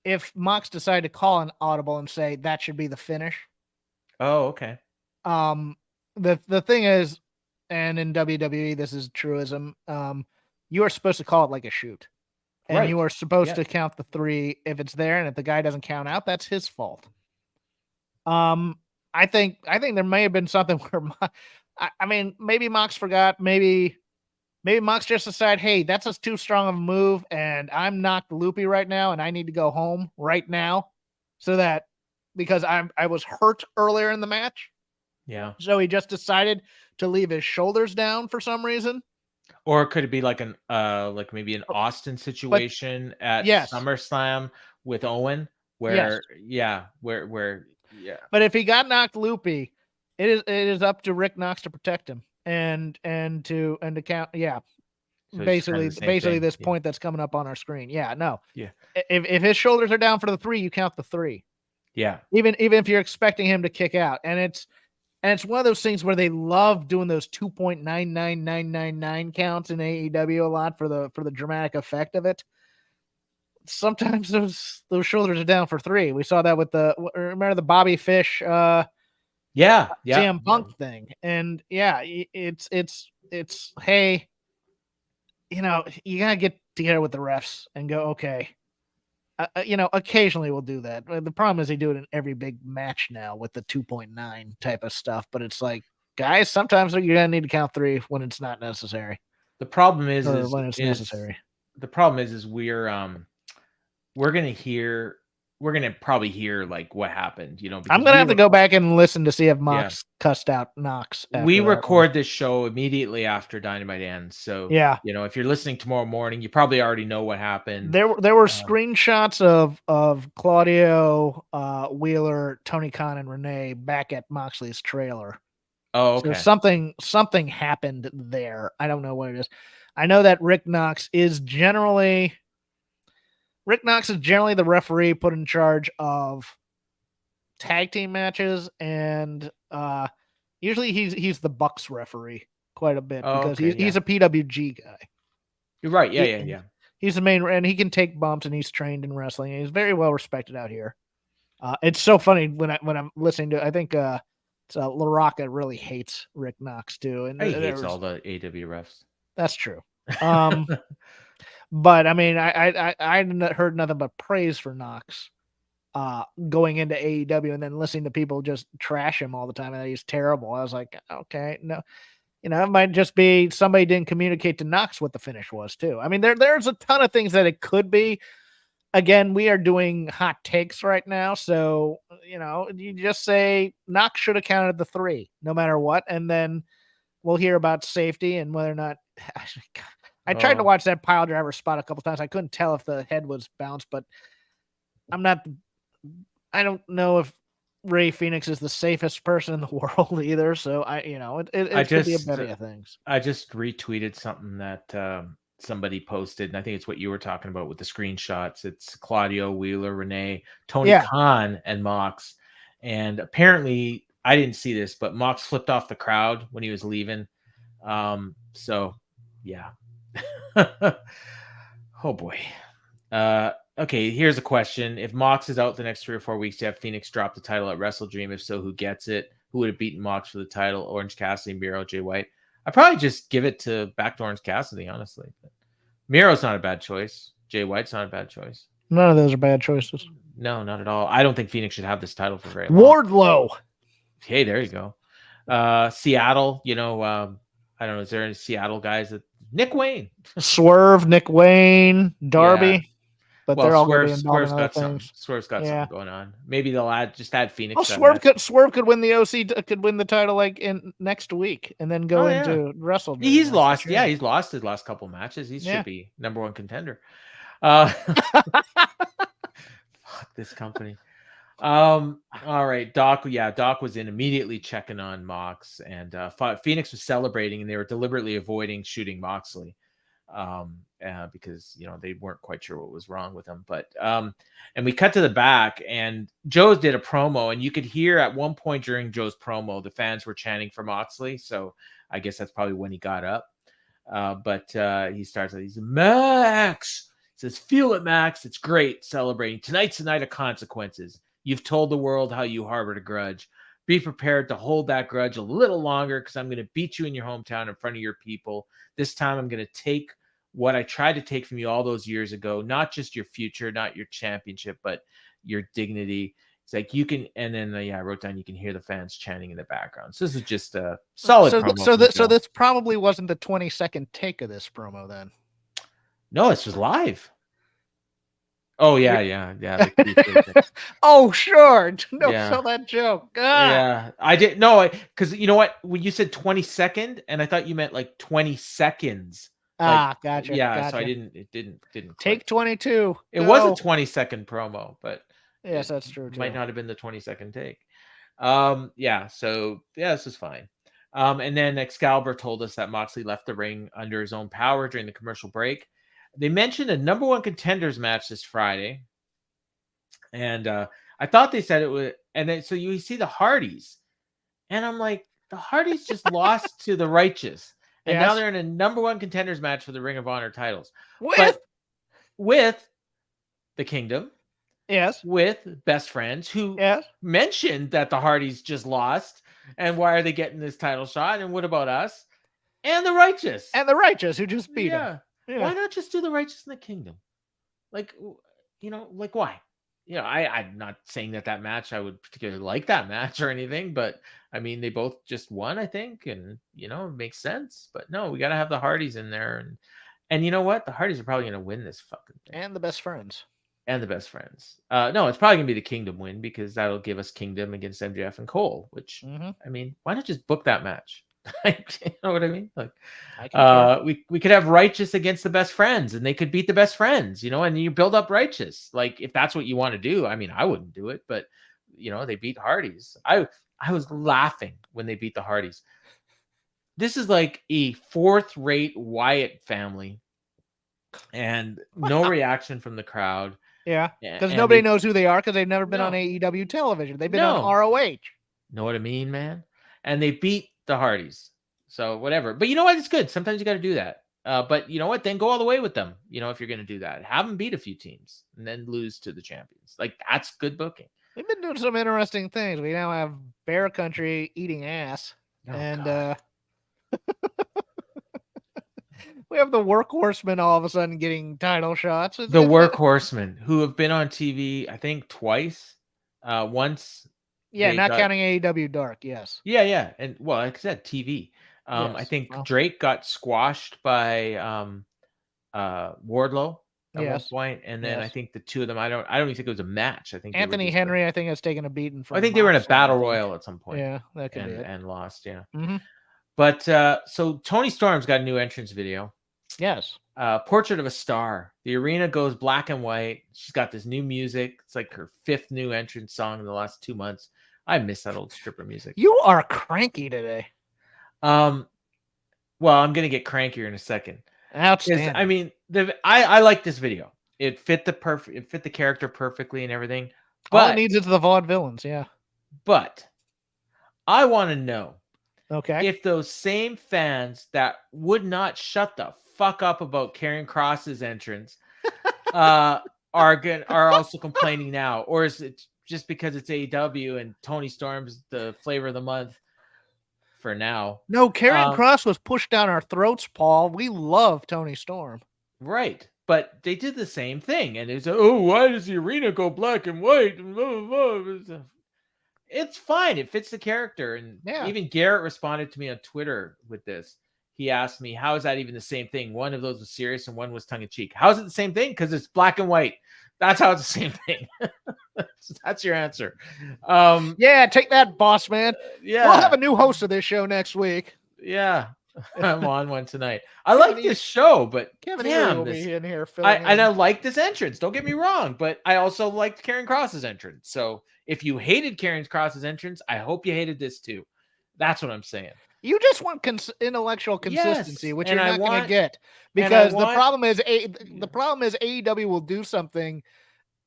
If Mox decided to call an audible and say that should be the finish.
Oh, okay.
The thing is, and in WWE, this is truism. You are supposed to call it like a shoot. And you are supposed to count the 3 if it's there, and if the guy doesn't count out, that's his fault. I think there may have been something where maybe Mox forgot, maybe Mox just decided, hey, that's just too strong of a move, and I'm knocked loopy right now, and I need to go home right now, so that because I was hurt earlier in the match.
Yeah.
So he just decided to leave his shoulders down for some reason.
Or could it be like an like maybe an Austin situation at
yes.
SummerSlam with Owen, where where
But if he got knocked loopy, it is up to Rick Knox to protect him and to count. Yeah.
So
Basically this point that's coming up on our screen. Yeah, no.
Yeah.
If his shoulders are down for the 3, you count the 3.
Yeah.
Even if you're expecting him to kick out. And it's one of those things where they love doing those 2.99999 counts in AEW a lot for the dramatic effect of it. Sometimes those shoulders are down for 3. We saw that with remember the Bobby Fish CM Punk thing. And yeah, it's hey, you know, you gotta get together with the refs and go, okay. You know, occasionally we'll do that. The problem is they do it in every big match now with the 2.9 type of stuff. But it's like, guys, sometimes you're gonna need to count 3 when it's not necessary.
The problem is
when it's necessary.
The problem is we're gonna probably hear like what happened, you know.
I'm gonna have to go back and listen to see if Mox cussed out Knox.
We record this show immediately after Dynamite ends, so
yeah,
you know, if you're listening tomorrow morning, you probably already know what happened.
There were screenshots of Claudio, Wheeler, Tony Khan, and Renee back at Moxley's trailer.
Oh, okay.
So something happened there. I don't know what it is. I know that Rick Knox is generally the referee put in charge of tag team matches, and usually he's the Bucks referee quite a bit because he's a PWG guy.
You're right. Yeah.
He's the main, and he can take bumps, and he's trained in wrestling. And he's very well respected out here. It's so funny when I'm listening to. I think La Rocca really hates Rick Knox too, and
he hates all the AEW refs.
That's true. But I mean, I heard nothing but praise for Knox going into AEW, and then listening to people just trash him all the time and that he's terrible. I was like, okay, no, you know, it might just be somebody didn't communicate to Knox what the finish was too. I mean, there's a ton of things that it could be. Again, we are doing hot takes right now, so you know, you just say Knox should have counted the 3 no matter what, and then we'll hear about safety and whether or not. I tried to watch that pile driver spot a couple times. I couldn't tell if the head was bounced, but I don't know if Rey Fenix is the safest person in the world either. So it could be a bevy of things.
I just retweeted something that somebody posted, and I think it's what you were talking about with the screenshots. It's Claudio, Wheeler, Renee, Tony Khan, and Mox. And apparently, I didn't see this, but Mox flipped off the crowd when he was leaving. So, yeah. Oh boy. Okay, here's a question. If Mox is out the next 3 or 4 weeks, to have Phoenix drop the title at Wrestle Dream? If so, who gets it? Who would have beaten Mox for the title? Orange Cassidy, Miro, Jay White? I'd probably just give it back to Orange Cassidy, honestly. But Miro's not a bad choice. Jay White's not a bad choice.
None of those are bad choices.
No, not at all. I don't think Phoenix should have this title for very long.
Wardlow.
Hey, there you go. Seattle, you know, I don't know. Is there any Seattle guys that Nick Wayne,
Swerve, Nick Wayne, Darby, but they're all going to be involved in other things.
Swerve's got something going on. Maybe they'll add Phoenix.
Oh, Swerve could win the OC, could win the title like in next week, and then go into Wrestle.
He's lost. Yeah, he's lost his last couple matches. He should be number 1 contender. Fuck this company. All right, Doc. Yeah, Doc was in immediately checking on Mox, and Phoenix was celebrating, and they were deliberately avoiding shooting Moxley because you know they weren't quite sure what was wrong with him. But and we cut to the back, and Joe did a promo, and you could hear at one point during Joe's promo the fans were chanting for Moxley. So I guess that's probably when he got up. But he starts with he's Max. He says, "Feel it, Max. It's great celebrating. Tonight's the night of consequences. You've told the world how you harbored a grudge. Be prepared to hold that grudge a little longer because I'm going to beat you in your hometown in front of your people. This time I'm going to take what I tried to take from you all those years ago, not just your future, not your championship, but your dignity." It's like you can, and then I wrote down you can hear the fans chanting in the background. So this is just a solid promo.
So this probably wasn't the 20-second take of this promo then.
No, this was live. Oh yeah.
Oh sure, no, tell that joke.
Yeah, I did no, because you know what? When you said 22nd, and I thought you meant like 20 seconds
Gotcha.
Yeah,
Gotcha.
so it didn't
Take
click.
22.
It was a 20-second promo, but
yes,
it
that's true too.
might not have been the 20-second take. Yeah, so yeah, this is fine. And then Excalibur told us that Moxley left the ring under his own power during the commercial break. They mentioned a number one contenders match this Friday. And I thought they said it was, and then so you see the Hardys, and I'm like, the Hardys just lost to the Righteous, and now they're in a number one contenders match for the Ring of Honor titles. With the Kingdom.
Yes.
With Best Friends, who mentioned that the Hardys just lost, and why are they getting this title shot? And what about us? And the Righteous.
And the Righteous, who just beat them.
Yeah. Why not just do the Righteous and the Kingdom? Like, like why? I'm not saying that match, I would particularly like that match or anything, but I mean, they both just won, I think, and, it makes sense. But no, we got to have the Hardys in there. And you know what? The Hardys are probably going to win this fucking thing.
And the Best Friends.
No, it's probably going to be the Kingdom win, because that'll give us Kingdom against MJF and Cole, which, I mean, why not just book that match? You know what I mean? Like, we could have Righteous against the Best Friends, and they could beat the Best Friends, and you build up Righteous. Like, if that's what you want to do. I mean, I wouldn't do it, but they beat Hardys. I was laughing when they beat the Hardys. This is like a fourth-rate Wyatt family, and no reaction from the crowd.
Yeah, because nobody knows who they are, because they've never been on AEW television. They've been on ROH.
Know what I mean, man? And they beat the Hardys. So whatever. But you know what? It's good. Sometimes you got to do that. But you know what? Then go all the way with them. If you're going to do that, have them beat a few teams and then lose to the champions. Like, that's good booking.
We've been doing some interesting things. We now have Bear Country eating ass. We have the Workhorsemen all of a sudden getting title shots.
The Workhorsemen, who have been on TV, I think, twice. Once.
Yeah, not counting AEW Dark, yes.
Yeah. And, well, like I said, TV. I think Drake got squashed by Wardlow at one point. And then I think the two of them, I don't even think it was a match. I think
Anthony Henry, I think, has taken a beating from
I think they were in a battle royal at some point.
Yeah, that could be it.
And lost, yeah.
Mm-hmm.
But so Toni Storm's got a new entrance video.
Yes.
Portrait of a Star. The arena goes black and white. She's got this new music. It's like her 5th new entrance song in the last 2 months. I miss that old stripper music.
You are cranky today.
Well, I'm gonna get crankier in a second.
Outstanding.
I mean, I like this video. It fit the character perfectly and everything. But
all it needs is the vaudevillains, yeah.
But I want to know,
if
those same fans that would not shut the fuck up about Karrion Kross's entrance are also complaining now, or is it just because it's AEW and Toni Storm's the flavor of the month for now?
No, Karrion Kross was pushed down our throats, Paul. We love Toni Storm.
Right. But they did the same thing. And it's, why does the arena go black and white? It's fine. It fits the character. And even Garrett responded to me on Twitter with this. He asked me, how is that even the same thing? One of those was serious and one was tongue-in-cheek. How is it the same thing? Because it's black and white. That's how it's the same thing. That's your answer.
Yeah, take that, boss man.
Yeah.
We'll have a new host of this show next week.
Yeah. I'm on one tonight. I like this show, but
Kevin will be in here filling
and I like this entrance. Don't get me wrong, but I also liked Karrion Kross's entrance. So if you hated Karrion Kross's entrance, I hope you hated this too. That's what I'm saying.
You just want intellectual consistency, which you're not going to get, because the problem is AEW will do something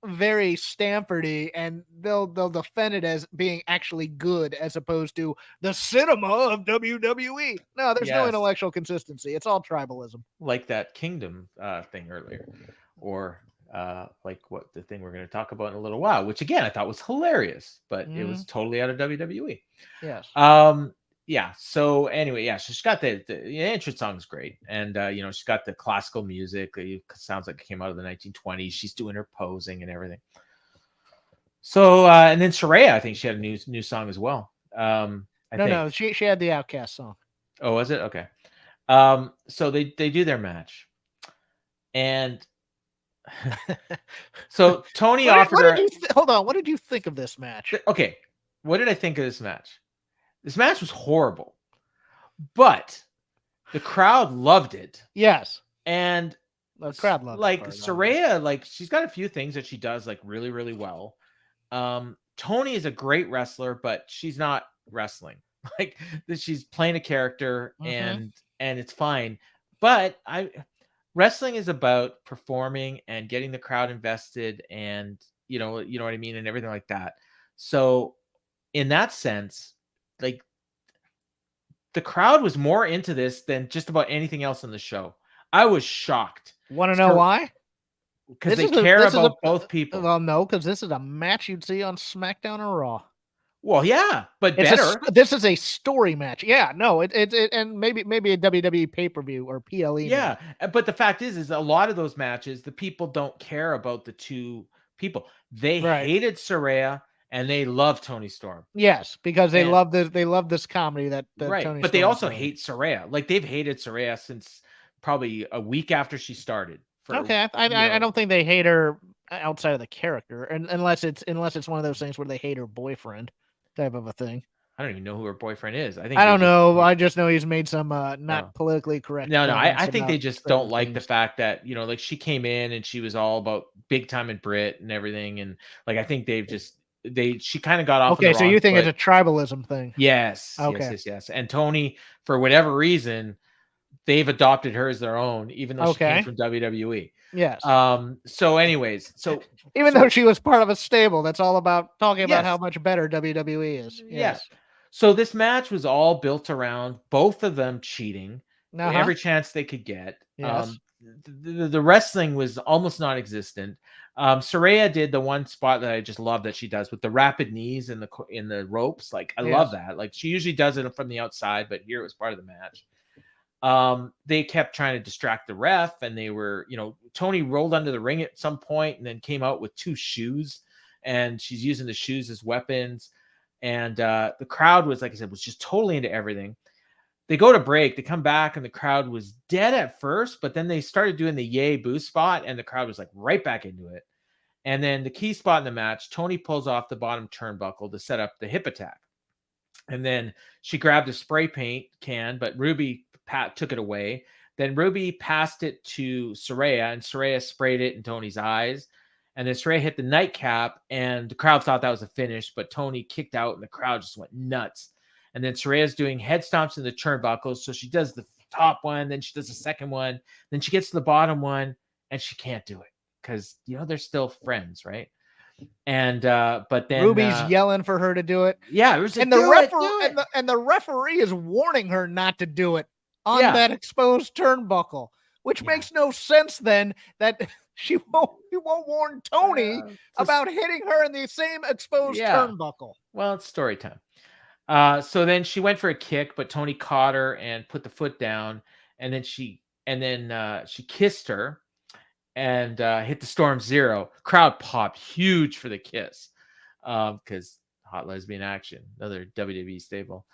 very Stanfordy, and they'll defend it as being actually good, as opposed to the cinema of WWE. No, there's no intellectual consistency. It's all tribalism,
like that Kingdom thing earlier, or like what the thing we're going to talk about in a little while, which again I thought was hilarious, but it was totally out of WWE.
Yes.
Yeah. So anyway, so she's got the entrance song is great, and she's got the classical music. It sounds like it came out of the 1920s. She's doing her posing and everything. So and then Saraya, I think she had a new song as well.
No, she had the Outcast song.
Oh, was it? Okay. So they do their match, and so Toni offered her.
Hold on, what did you think of this match?
Okay, what did I think of this match? This match was horrible, but the crowd loved it.
Yes.
And
The crowd loved
like
it.
Saraya, like she's got a few things that she does like really, really well. Toni is a great wrestler, but she's not wrestling. Like she's playing a character and it's fine. But wrestling is about performing and getting the crowd invested and you know what I mean, and everything like that. So in that sense, like the crowd was more into this than just about anything else on the show. I was shocked.
Want to know why?
Because they care about both people.
Well, no, because this is a match you'd see on SmackDown or Raw.
Well, yeah, but better.
This is a story match. Yeah, no, it and maybe a WWE pay-per-view or PLE.
Yeah, maybe. But the fact is a lot of those matches, the people don't care about the two people. They hated Saraya and they love Toni Storm.
Yes, because they love this. They love this comedy that
right.
Toni
but
Storm
they also
doing.
hate Saraya. Like they've hated Saraya since probably a week after she started.
I don't think they hate her outside of the character, and unless it's one of those things where they hate her boyfriend type of a thing.
I don't even know who her boyfriend is. I
don't know. I just know he's made some not politically correct.
No, I think they just don't like the fact that, you know, like she came in and she was all about big time in Brit and everything. And like, I think she kind of got off.
Okay. So you think it's a tribalism thing?
Yes. Okay. Yes. And Toni, for whatever reason, they've adopted her as their own, even though she came from WWE.
Yes.
So anyways,
even though she was part of a stable, that's all about talking about how much better WWE is.
Yes. So this match was all built around both of them cheating every chance they could get.
Yes.
The wrestling was almost non-existent. Saraya did the one spot that I just love that she does with the rapid knees in the ropes. Like I love that. Like she usually does it from the outside, but here it was part of the match. They kept trying to distract the ref, and they were, you know, Toni rolled under the ring at some point and then came out with two shoes, and she's using the shoes as weapons. And the crowd was, like I said, was just totally into everything. They go to break, they come back, and the crowd was dead at first, but then they started doing the yay boo spot, and the crowd was like right back into it. And then the key spot in the match, Toni pulls off the bottom turnbuckle to set up the hip attack. And then she grabbed a spray paint can, but Ruby took it away. Then Ruby passed it to Saraya, and Saraya sprayed it in Toni's eyes. And then Saraya hit the nightcap, and the crowd thought that was a finish, but Toni kicked out, and the crowd just went nuts. And then Saraya's doing head stomps in the turnbuckles, so she does the top one, then she does the second one, then she gets to the bottom one, and she can't do it because, you know, they're still friends, right? And but then
Ruby's yelling for her to do it.
Yeah,
and the referee is warning her not to do it on that exposed turnbuckle, which makes no sense then that he won't warn Toni about hitting her in the same exposed turnbuckle.
Well, it's story time. So then she went for a kick, but Toni caught her and put the foot down, and then she kissed her and hit the Storm Zero. Crowd popped huge for the kiss because hot lesbian action, another WWE staple.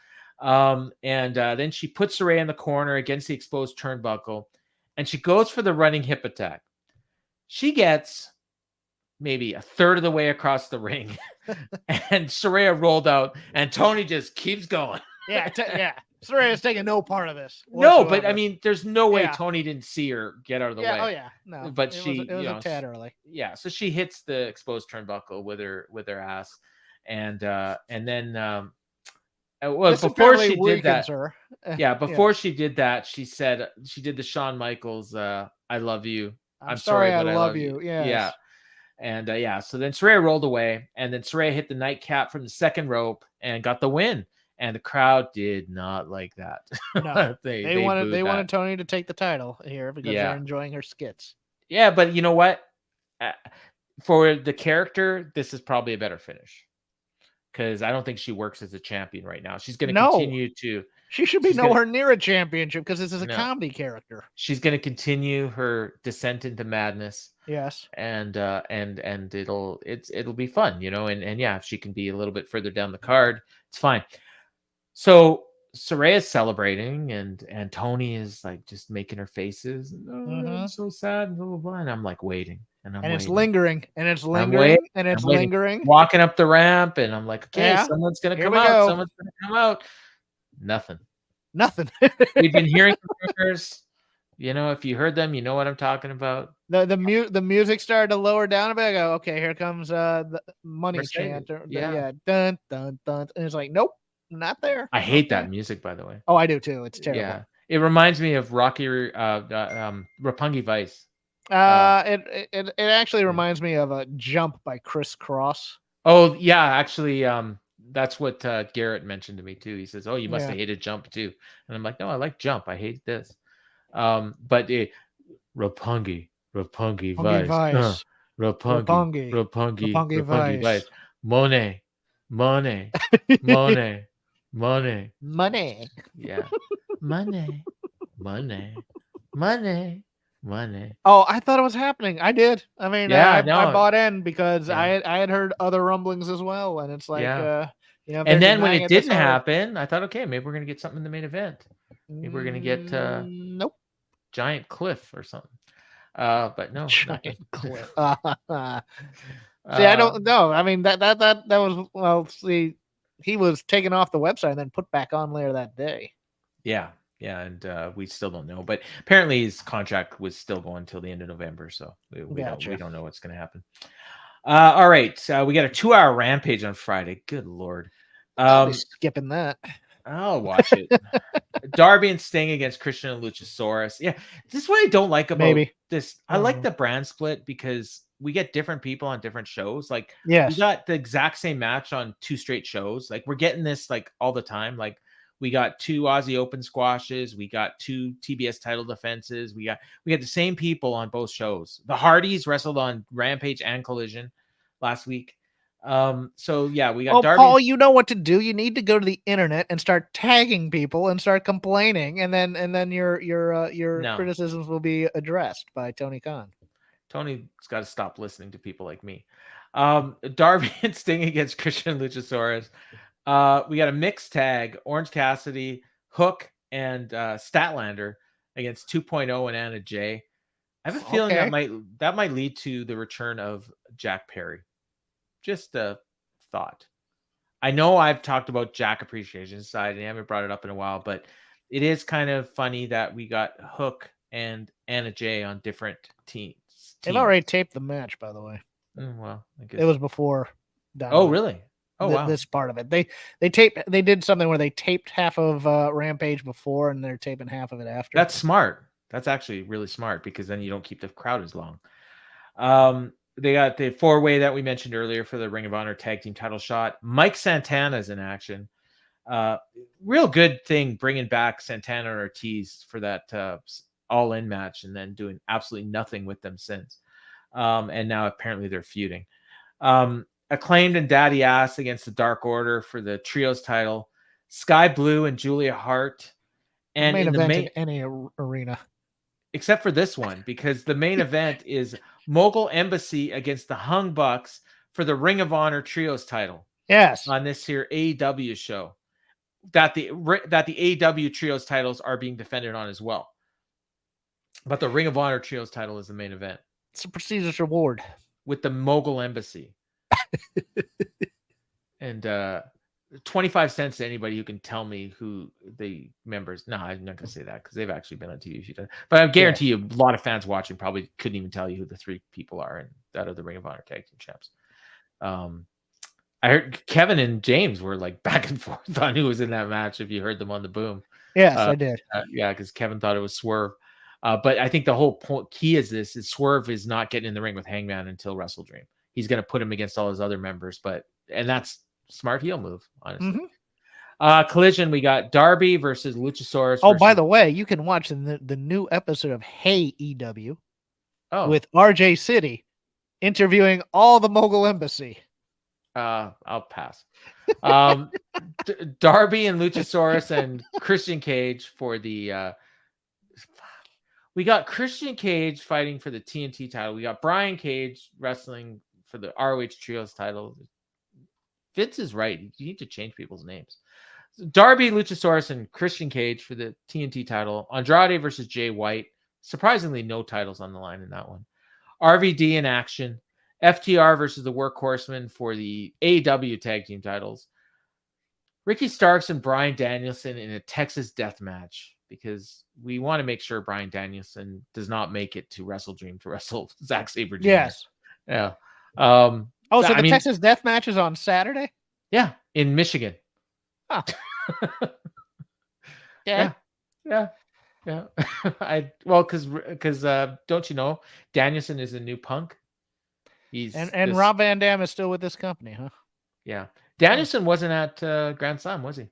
And then she puts Saraya in the corner against the exposed turnbuckle, and she goes for the running hip attack. She gets maybe a third of the way across the ring, and Saraya rolled out, and Toni just keeps going.
Saraya's taking no part of this
whatsoever. No, but I mean, there's no way Toni didn't see her get out of the way.
Oh yeah, no.
But
it was a tad early.
Yeah, so she hits the exposed turnbuckle with her ass, and then before she did that, she did that, she said she did the Shawn Michaels, "I love you. I'm sorry, but I love you."
Yes.
Yeah. And so then Saraya rolled away, and then Saraya hit the nightcap from the second rope and got the win. And the crowd did not like that.
No, they wanted Toni to take the title here because they're enjoying her skits.
Yeah, but you know what? For the character, this is probably a better finish because I don't think she works as a champion right now. She's going to continue to.
She should be nowhere near a championship because this is a comedy character.
She's going to continue her descent into madness.
Yes,
and it'll be fun, you know, and if she can be a little bit further down the card, it's fine. So Saraya's celebrating, and Toni is like just making her faces. I'm so sad, and blah blah blah. And I'm like waiting, and
it's lingering, and it's lingering, and it's lingering.
Walking up the ramp, and I'm like, okay, someone's gonna come out. Someone's gonna come out. Nothing.
Nothing.
We've been hearing rumors. If you heard them, you know what I'm talking about.
The music started to lower down a bit. I go, okay, here comes the money
Mercedes.
chant.
Yeah.
Dun dun dun. And it's like, nope, not there.
I hate that music, by the way.
Oh, I do too. It's terrible.
Yeah, it reminds me of Roppongi Vice.
It actually reminds me of a Jump by Criss Cross.
Oh yeah, actually, that's what Garrett mentioned to me too. He says, "Oh, you must have hated Jump too," and I'm like, "No, I like Jump. I hate this." But Roppongi Vice, Roppongi Vice, Money, yeah, money.
Oh, I thought it was happening. I did. I mean,
Yeah,
I
no.
bought in because I had heard other rumblings as well, and it's like,
Yeah.
if
And
they're
then when
denying
it
this
didn't
hard-
happen, I thought, okay, maybe we're gonna get something in the main event. Maybe we're gonna get
nope,
Giant Cliff or something. But no,
Giant Cliff. See, I don't know. I mean, that was, well, see, he was taken off the website and then put back on later that day.
Yeah, and we still don't know. But apparently his contract was still going until the end of November, so we don't know what's gonna happen. All right, we got a 2-hour Rampage on Friday. Good Lord.
I'll be skipping that.
I'll watch it. Darby and Sting against Christian and Luchasaurus. Yeah, this is what I don't like about this. I like the brand split because we get different people on different shows. Like, we got the exact same match on 2 straight shows. Like, we're getting this like all the time. Like, we got 2 Aussie Open squashes. We got 2 TBS title defenses. We got the same people on both shows. The Hardys wrestled on Rampage and Collision last week. So yeah, we got Darby.
Paul, you know what to do. You need to go to the internet and start tagging people and start complaining, and then your criticisms will be addressed by Tony Khan.
Tony's got to stop listening to people like me. Darby and Sting against Christian and Luchasaurus. We got a mixed tag: Orange Cassidy, Hook, and Statlander against 2.0 and Anna Jay. I have a feeling that might lead to the return of Jack Perry. Just a thought. I know I've talked about Jack Appreciation Society and I haven't brought it up in a while, but it is kind of funny that we got Hook and Anna Jay on different teams.
They've already taped the match, by the way.
Well, I guess
it was before.
Dynamite. Oh, really? Oh, wow.
This part of it. They did something where they taped half of Rampage before and they're taping half of it after.
That's smart. That's actually really smart because then you don't keep the crowd as long. They got the 4-way that we mentioned earlier for the Ring of Honor tag team title shot. Mike Santana's in action. Real good thing bringing back Santana and Ortiz for that all-in match and then doing absolutely nothing with them since. And now apparently they're feuding. Acclaimed and Daddy Ass against the Dark Order for the Trios title. Sky Blue and Julia Hart. And
main event in any arena.
Except for this one, because the main event is Mogul Embassy against the Hung Bucks for the Ring of Honor Trios title.
Yes.
On this here AEW show. That the AEW Trios titles are being defended on as well. But the Ring of Honor Trios title is the main event.
It's a prestigious reward.
With the Mogul Embassy. And 25 cents to anybody who can tell me who the members. No, I'm not going to say that because they've actually been on TV. But I guarantee you a lot of fans watching probably couldn't even tell you who the 3 people are and that are the Ring of Honor tag team champs. I heard Kevin and James were like back and forth on who was in that match if you heard them on the boom.
Yes, I did.
Yeah, because Kevin thought it was Swerve. But I think the whole key is Swerve is not getting in the ring with Hangman until Wrestle Dream. He's going to put him against all his other members, and that's smart heel move, honestly. Collision, we got Darby versus Luchasaurus.
Oh, by the way, you can watch the new episode of Hey EW with RJ City interviewing all the Mogul Embassy.
I'll pass. Darby and Luchasaurus and Christian Cage for the we got Christian Cage fighting for the TNT title. We got Brian Cage wrestling for the ROH Trios title. Vince is right. You need to change people's names. Darby, Luchasaurus, and Christian Cage for the TNT title. Andrade versus Jay White. Surprisingly, no titles on the line in that one. RVD in action. FTR versus the Workhorsemen for the AEW tag team titles. Ricky Starks and Bryan Danielson in a Texas death match, because we want to make sure Bryan Danielson does not make it to Wrestle Dream to wrestle Zack Sabre Jr.
Yes.
Yeah.
Oh, so the Texas death match is on Saturday?
Yeah, in Michigan.
Huh.
Yeah. Because don't you know Danielson is a new Punk?
And Rob Van Dam is still with this company, huh?
Yeah. Danielson wasn't at Grand Slam, was he?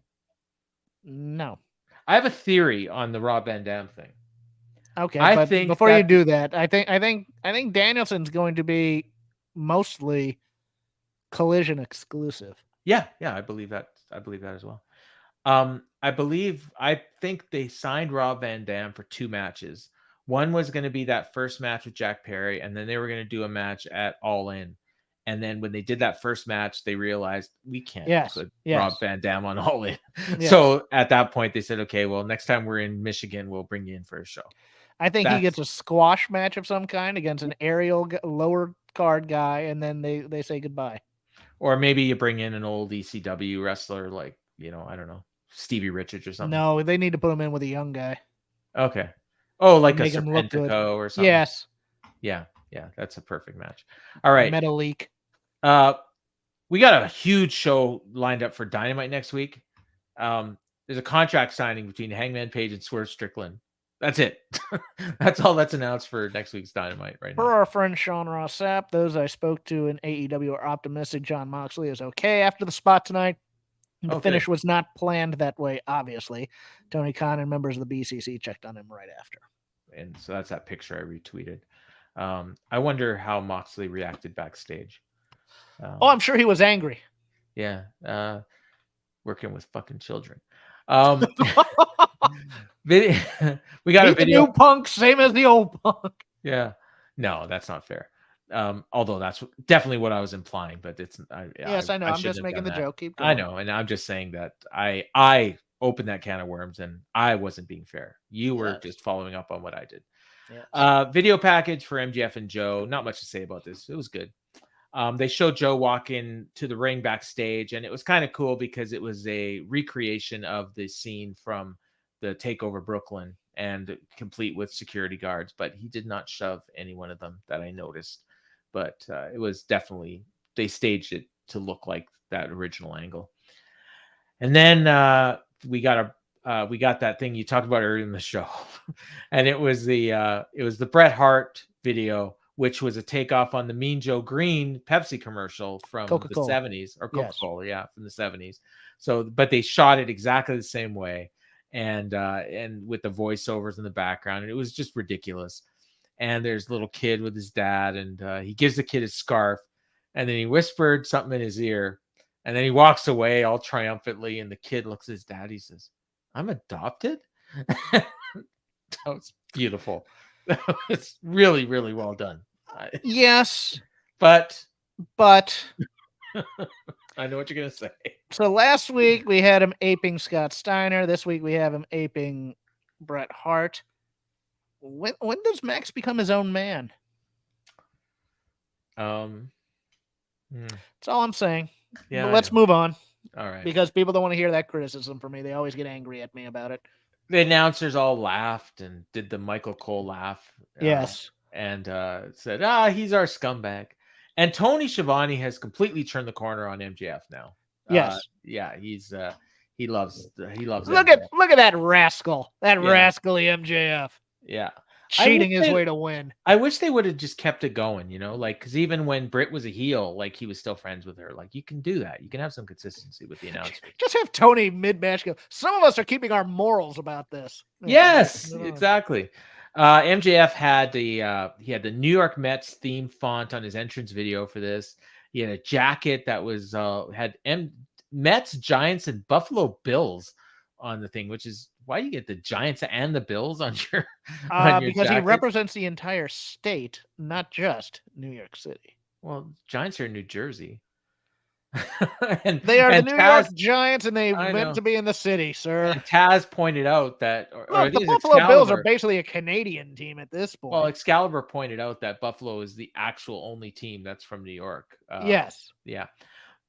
No.
I have a theory on the Rob Van Dam thing.
Okay, but before you do that, I think Danielson's going to be mostly Collision exclusive.
Yeah, I believe that. I believe that as well. I think they signed Rob Van Dam for 2 matches. One was going to be that first match with Jack Perry, and then they were going to do a match at All In. And then when they did that first match, they realized we can't put Rob Van Dam on All In. Yes. So at that point, they said, okay, well, next time we're in Michigan, we'll bring you in for a show.
I think he gets a squash match of some kind against an aerial lower card guy, and then they say goodbye.
Or maybe you bring in an old ECW wrestler like, I don't know, Stevie Richards or something.
No, they need to put him in with a young guy.
Okay. Oh, like a Serpentico or something.
Yes.
Yeah, that's a perfect match. All right.
Metalik.
We got a huge show lined up for Dynamite next week. There's a contract signing between Hangman Page and Swerve Strickland. That's it. That's all that's announced for next week's Dynamite right now.
For our friend Sean Ross Sapp, those I spoke to in AEW are optimistic Jon Moxley is okay after the spot tonight. The finish was not planned that way, obviously. Tony Khan and members of the BCC checked on him right after.
And so that's that picture I retweeted. I wonder how Moxley reacted backstage.
I'm sure he was angry.
Yeah. Working with fucking children. We got a video.
The new Punk, same as the old Punk.
Yeah. No, that's not fair. Although that's definitely what I was implying, but it's
yes, I know. I'm just making the joke. Keep going.
I know, and I'm just saying that I opened that can of worms, and I wasn't being fair. You were just following up on what I did. Yes. Video package for MJF and Joe. Not much to say about this. It was good. They showed Joe walk in to the ring backstage, and it was kind of cool because it was a recreation of the scene from the Takeover Brooklyn, and complete with security guards, but he did not shove any one of them that I noticed. But it was definitely, they staged it to look like that original angle. And then we got that thing you talked about earlier in the show, and it was the Bret Hart video, which was a takeoff on the Mean Joe Green Pepsi commercial from
Coca-Cola.
The 70s, or Coca-Cola, from the 70s. So, but they shot it exactly the same way, and with the voiceovers in the background, and it was just ridiculous. And there's a little kid with his dad, and he gives the kid his scarf, and then he whispered something in his ear, and then he walks away all triumphantly, and the kid looks at his dad. He says, "I'm adopted?" That was beautiful. It's really, really well done.
Yes,
but
I
know what you're gonna say.
So last week we had him aping Scott Steiner. This week we have him aping Bret Hart. When does Max become his own man? That's all I'm saying. Yeah, but let's move on.
All right.
Because people don't want to hear that criticism from me. They always get angry at me about it.
The announcers all laughed and did the Michael Cole laugh.
Yes.
And said, he's our scumbag. And Tony Schiavone has completely turned the corner on MJF now.
Yes.
He loves
Look
MJF.
at that rascal. Rascally MJF.
Yeah.
Cheating his way to win.
I wish they would have just kept it going, because even when Britt was a heel, he was still friends with her. You can do that. You can have some consistency with the announcers.
Just have Tony mid-match go, some of us are keeping our morals about this.
Yes, exactly. MJF had the New York Mets theme font on his entrance video for this. He had a jacket that was had Mets, Giants, and Buffalo Bills on the thing, which is why you get the Giants and the Bills on your
because
jacket?
He represents the entire state, not just New York City.
Well, Giants are in New Jersey.
They are the New York Giants, and they meant to be in the city, sir.
And Taz pointed out that
the Buffalo Bills are basically a Canadian team at this point.
Well, Excalibur pointed out that Buffalo is the actual only team that's from New York.
Yes.
Yeah.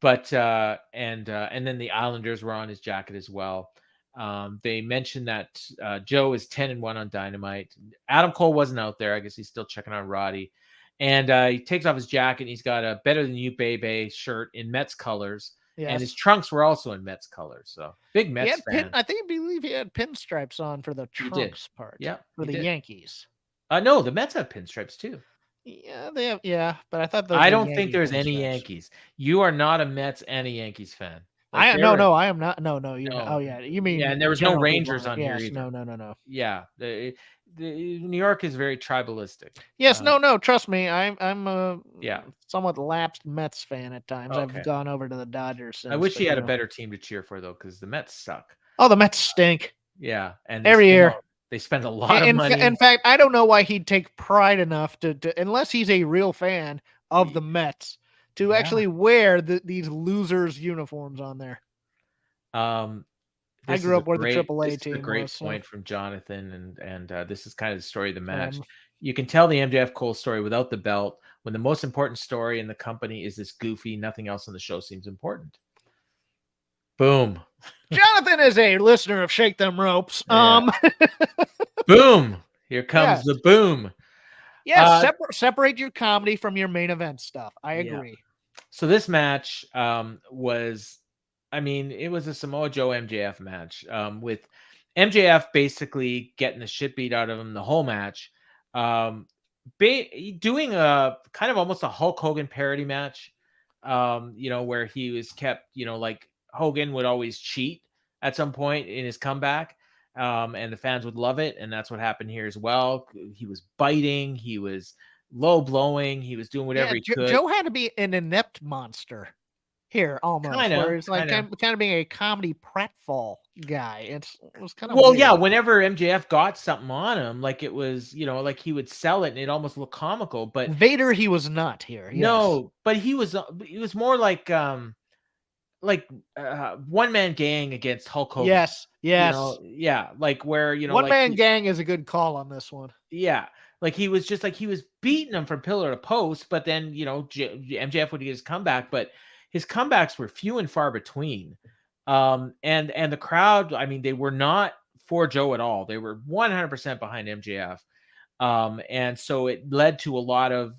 But and then the Islanders were on his jacket as well. They mentioned that Joe is 10-1 on Dynamite. Adam Cole wasn't out there. I guess he's still checking on Roddy. And he takes off his jacket. And he's got a Better Than You, Baby shirt in Mets colors.
Yes.
And his trunks were also in Mets colors. So big Mets fan.
I believe he had pinstripes on for the trunks part.
Yeah,
for the Yankees.
No, the Mets have pinstripes too.
Yeah, they have. Yeah, but I thought
I don't think there's any Yankees. You are not a Mets and a Yankees fan.
I am not. No, you're not. Oh yeah, you mean?
Yeah, and there was no Rangers on here either.
No.
Yeah, the New York is very tribalistic.
Yes, no. Trust me, I'm a
yeah
somewhat lapsed Mets fan at times. Okay. I've gone over to the Dodgers. Since,
I wish he had a better team to cheer for though, because the Mets suck.
Oh, the Mets stink.
Yeah, and
every year
they spend a lot of money.
In fact, I don't know why he'd take pride enough to unless he's a real fan of the Mets, to actually wear these losers' uniforms on there. I grew up where the AAA team was.
A great point from Jonathan, and this is kind of the story of the match. You can tell the MJF Cole story without the belt, when the most important story in the company is this goofy, nothing else on the show seems important. Boom.
Jonathan is a listener of Shake Them Ropes.
Yeah. Boom. Here comes the boom.
Yes, separate your comedy from your main event stuff. I agree.
Yeah. So this match was, it was a Samoa Joe MJF match with MJF basically getting the shit beat out of him the whole match, doing a kind of almost a Hulk Hogan parody match, where he was kept, like Hogan would always cheat at some point in his comeback. And the fans would love it. And that's what happened here as well. He was biting. He was low blowing. He was doing whatever he could.
Joe had to be an inept monster here almost. Where he's like kind of being a comedy pratfall guy. It was kind of weird.
Yeah. Whenever MJF got something on him, like it was, like he would sell it and it almost looked comical. But
Vader, he was not here. Yes.
No, but he was more like one man gang against Hulk Hogan.
Yes.
Like where
one man gang is a good call on this one.
Yeah, like he was beating him from pillar to post, but then MJF would get his comeback, but his comebacks were few and far between. And the crowd, they were not for Joe at all. They were 100% behind MJF, and so it led to a lot of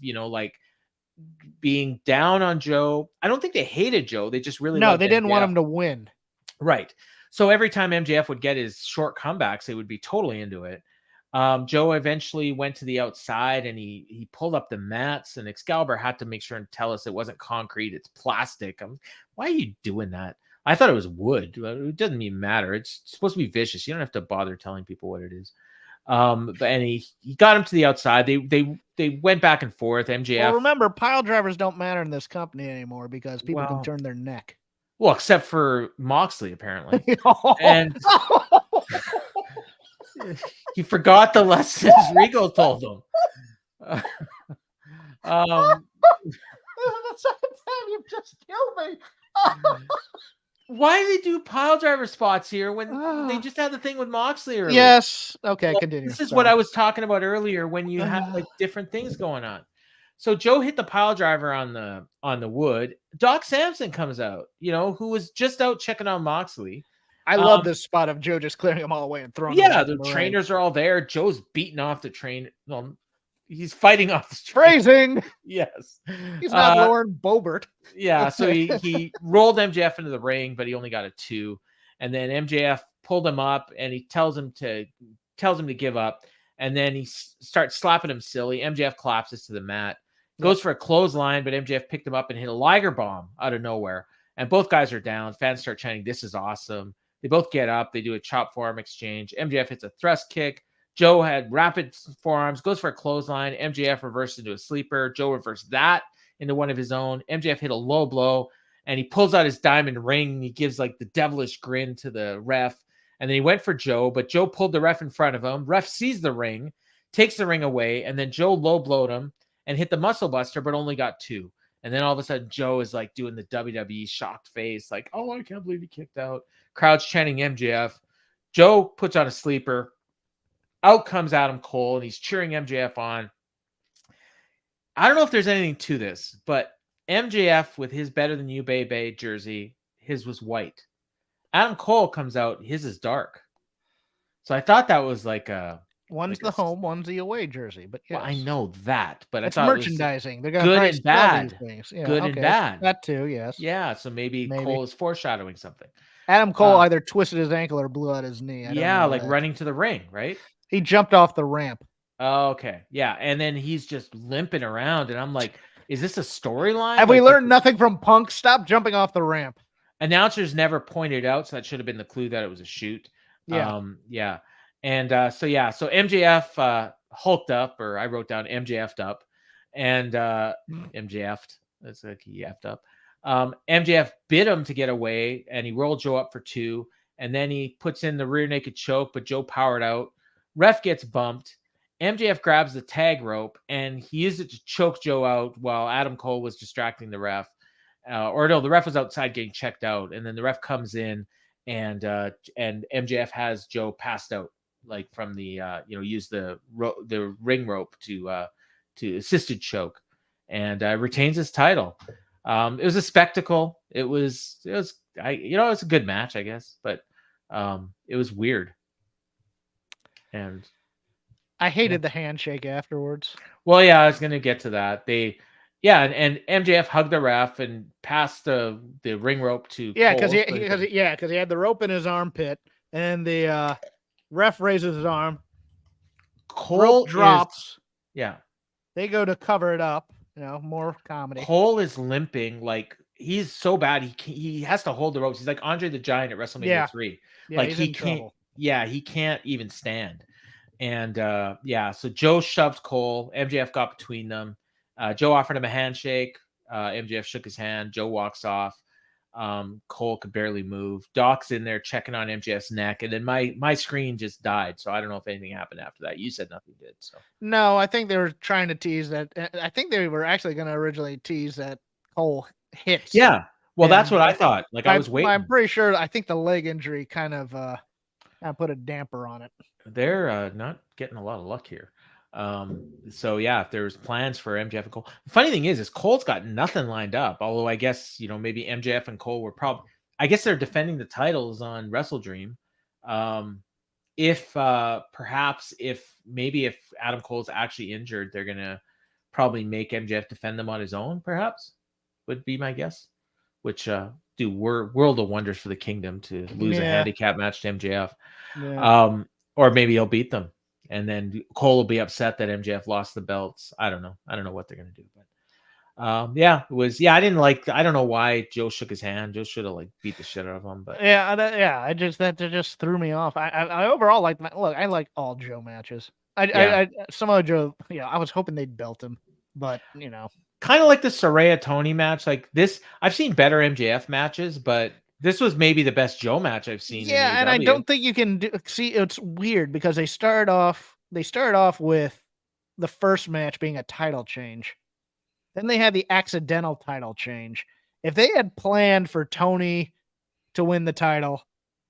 being down on Joe. I don't think they hated Joe. They just really
they didn't want him to win.
Right. So every time MJF would get his short comebacks, they would be totally into it. Joe eventually went to the outside and he pulled up the mats, and Excalibur had to make sure and tell us it wasn't concrete, it's plastic. Why are you doing that? I thought it was wood. It doesn't even matter. It's supposed to be vicious. You don't have to bother telling people what it is. And he got him to the outside. They went back and forth. MJF.
Well, remember, pile drivers don't matter in this company anymore because people can turn their neck.
Well, except for Moxley, apparently. And he forgot the lessons Regal told him.
The second time you just killed me.
Why do they do pile driver spots here when they just had the thing with Moxley earlier?
Yes. Okay, continue.
This is what I was talking about earlier when you have different things going on. So Joe hit the pile driver on the wood. Doc Samson comes out, who was just out checking on Moxley.
I love this spot of Joe just clearing them all away and throwing.
Yeah, the trainers are all there. Joe's beating off the train. Well, he's fighting off the train.
Phrasing.
Yes.
He's not Lauren Boebert.
Yeah, so he rolled MJF into the ring, but he only got a 2. And then MJF pulled him up and he tells him to give up. And then he starts slapping him silly. MJF collapses to the mat. Goes for a clothesline, but MJF picked him up and hit a Liger bomb out of nowhere. And both guys are down. Fans start chanting, "This is awesome." They both get up. They do a chop forearm exchange. MJF hits a thrust kick. Joe had rapid forearms, goes for a clothesline. MJF reversed into a sleeper. Joe reversed that into one of his own. MJF hit a low blow, and he pulls out his diamond ring. He gives like the devilish grin to the ref. And then he went for Joe, but Joe pulled the ref in front of him. Ref sees the ring, takes the ring away, and then Joe low blowed him and hit the muscle buster, but only got 2. And then all of a sudden, Joe is like doing the WWE shocked face, like, "Oh, I can't believe he kicked out." Crowd's chanting MJF. Joe puts on a sleeper. Out comes Adam Cole, and he's cheering MJF on. I don't know if there's anything to this, but MJF with his Better Than You Baby jersey, his was white. Adam Cole comes out, his is dark. So I thought that was like a
One's the home, one's the away jersey. But yes.
Well, I know that, but
it's
I thought
merchandising.
It was
They're gonna
good
probably
and
sell these
bad.
things. Yeah,
Good and bad.
That too, yes.
Yeah, so maybe Cole is foreshadowing something.
Adam Cole either twisted his ankle or blew out his knee.
Yeah, like running to the ring, right?
He jumped off the ramp.
Oh, okay. Yeah, and then he's just limping around, and I'm like, is this a storyline?
Have we learned nothing from Punk? Stop jumping off the ramp.
Announcers never pointed out, so that should have been the clue that it was a shoot.
Yeah.
Yeah. And so MJF hulked up, or I wrote down MJF'd up, and MJF'd. That's like he effed up. MJF bit him to get away, and he rolled Joe up for 2, and then he puts in the rear naked choke, but Joe powered out. Ref gets bumped. MJF grabs the tag rope, and he used it to choke Joe out while Adam Cole was distracting the ref. The ref was outside getting checked out, and then the ref comes in, and MJF has Joe passed out, like from the use the ring rope to assisted choke, and retains his title. It was a spectacle. It was it's a good match, I guess, but it was weird. And
I hated the handshake afterwards.
Well, yeah, I was gonna get to that. And MJF hugged the ref and passed the ring rope to
because he had the rope in his armpit, and the ref raises his arm.
Cole
drops.
Yeah,
they go to cover it up. More comedy.
Cole is limping, like he's so bad. He has to hold the ropes. He's like Andre the Giant at WrestleMania 3.
Yeah,
like he can't.
Trouble.
Yeah, he can't even stand. And so Joe shoved Cole. MJF got between them. Joe offered him a handshake. MJF shook his hand. Joe walks off. Cole could barely move. Doc's in there checking on MJF's neck, and then my screen just died. So I don't know if anything happened after that. You said nothing did. So
no, I think they were trying to tease that. I think they were actually going to originally tease that Cole hits.
Yeah, well, that's what I thought. Like I was waiting.
I'm pretty sure. I think the leg injury kind of put a damper on it.
They're not getting a lot of luck here. So yeah, if there's plans for MJF and Cole, the funny thing is Cole's got nothing lined up. Although I guess maybe MJF and Cole were probably. I guess they're defending the titles on WrestleDream. If Adam Cole's actually injured, they're gonna probably make MJF defend them on his own. Perhaps would be my guess. Which do world of wonders for the kingdom to lose a handicap match to MJF.
Yeah.
Or maybe he'll beat them, and then Cole will be upset that MJF lost the belts. I don't know what they're gonna do, but I didn't like. I don't know why Joe shook his hand. Joe should have beat the shit out of him. But
that just threw me off. I overall like. Look, I like all Joe matches. Samoa Joe. I was hoping they'd belt him, but
kind of like the Saraya Toni match. Like this, I've seen better MJF matches, but this was maybe the best Joe match I've seen.
Yeah, and I don't think you can see. It's weird because they started off with the first match being a title change. Then they had the accidental title change. If they had planned for Toni to win the title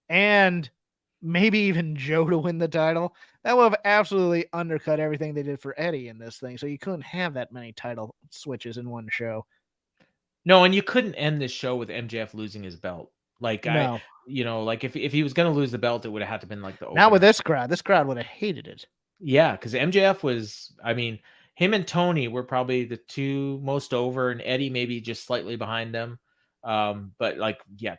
and maybe even Joe to win the title, that would have absolutely undercut everything they did for Eddie in this thing. So you couldn't have that many title switches in one show.
No, and you couldn't end this show with MJF losing his belt.
No.
If he was going to lose the belt, it would have had to been like the opener.
Not with this crowd. This crowd would have hated it.
Yeah, because MJF was, him and Toni were probably the two most over, and Eddie maybe just slightly behind them. But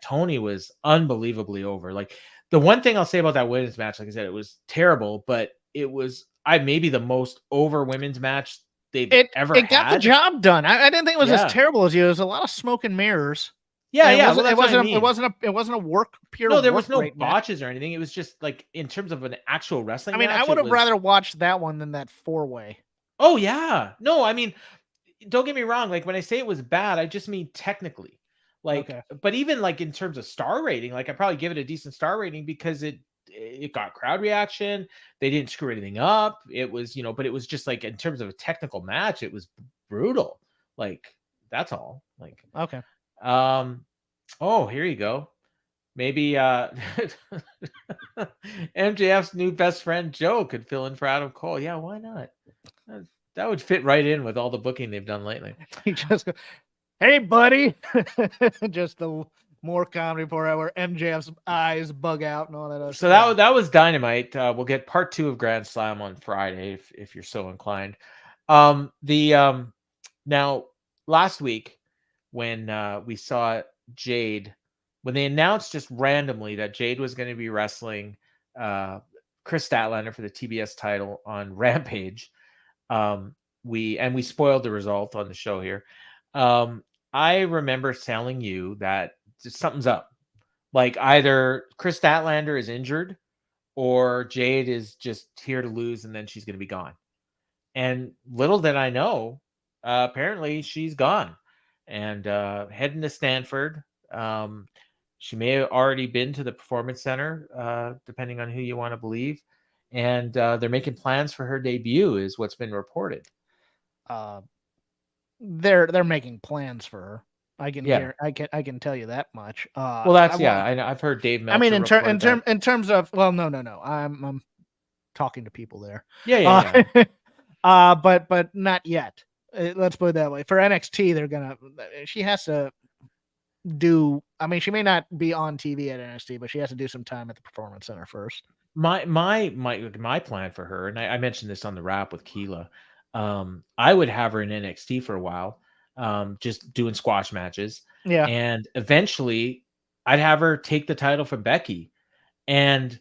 Toni was unbelievably over. Like the one thing I'll say about that women's match, like I said, it was terrible, but it was maybe the most over women's match they've ever had.
It got the job done. I didn't think it was as terrible as you. There was a lot of smoke and mirrors.
Yeah,
it wasn't a work pure.
No, there was no botches or anything. It was just like in terms of an actual wrestling.
I would have rather watched that one than that 4-way.
Oh yeah, no, don't get me wrong. Like when I say it was bad, I just mean technically. But even in terms of star rating, I probably give it a decent star rating because it got crowd reaction. They didn't screw anything up. It was but it was just in terms of a technical match, it was brutal. That's all.
Okay.
Oh, here you go. Maybe MJF's new best friend Joe could fill in for Adam Cole. Yeah, why not? That would fit right in with all the booking they've done lately.
Hey, buddy. Just the more comedy for it where MJF's eyes bug out and all that other
So
stuff.
that was Dynamite. We'll get part 2 of Grand Slam on Friday if you're so inclined. Now last week when we saw Jade, when they announced just randomly that Jade was going to be wrestling Chris Statlander for the TBS title on Rampage, we spoiled the result on the show here. I remember telling you that something's up. Like either Chris Statlander is injured or Jade is just here to lose and then she's going to be gone. And little did I know, apparently she's gone and heading to Stanford. She may have already been to the Performance Center, depending on who you want to believe. And they're making plans for her debut, is what's been reported.
They're making plans for her. I can tell you that much.
Well, that's I've heard Dave Meltzer.
I mean, in terms of no. I'm talking to people there.
Yeah.
But not yet. Let's put it that way. For NXT, she has to do. I mean, she may not be on TV at NXT, but she has to do some time at the Performance Center first.
My plan for her, and I mentioned this on the wrap with Keela. I would have her in NXT for a while, just doing squash matches.
Yeah.
And eventually I'd have her take the title from Becky and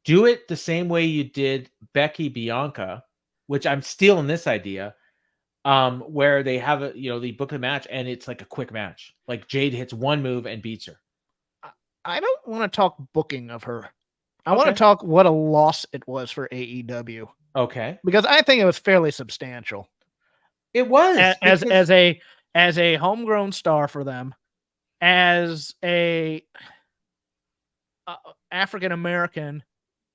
do it the same way you did Becky Bianca, which I'm stealing this idea, where they have they book a match and it's like a quick match. Like Jade hits one move and beats her.
I don't want to talk booking of her. I want to talk what a loss it was for AEW.
Okay.
Because I think it was fairly substantial.
It was
as a homegrown star for them, as a African American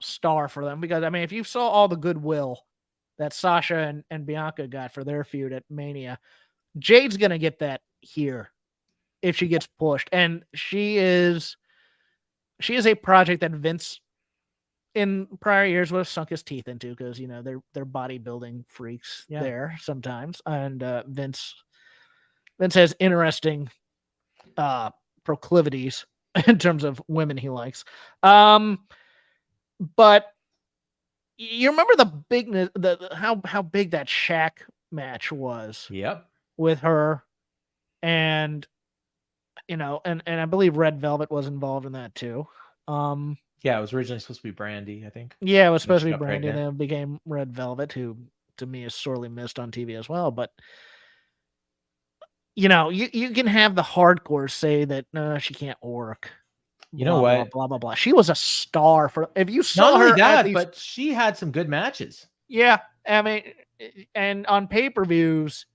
star for them. Because I mean, if you saw all the goodwill that Sasha and Bianca got for their feud at Mania, Jade's gonna get that here if she gets pushed, and she is a project that Vince in prior years would have sunk his teeth into, because they're bodybuilding freaks there sometimes, and Vince has interesting proclivities in terms of women he likes. But you remember the bigness, how big that Shaq match was?
Yep.
With her, and and I believe Red Velvet was involved in that too.
Yeah, it was originally supposed to be Brandy, I think.
Yeah, it was supposed to be Brandy, and then it became Red Velvet, who to me is sorely missed on TV as well. But you can have the hardcore say that she can't work.
You know what?
Blah blah blah. She was a star for. If you saw
not
her,
only that, but she had some good matches.
Yeah, I mean, and on pay-per-views,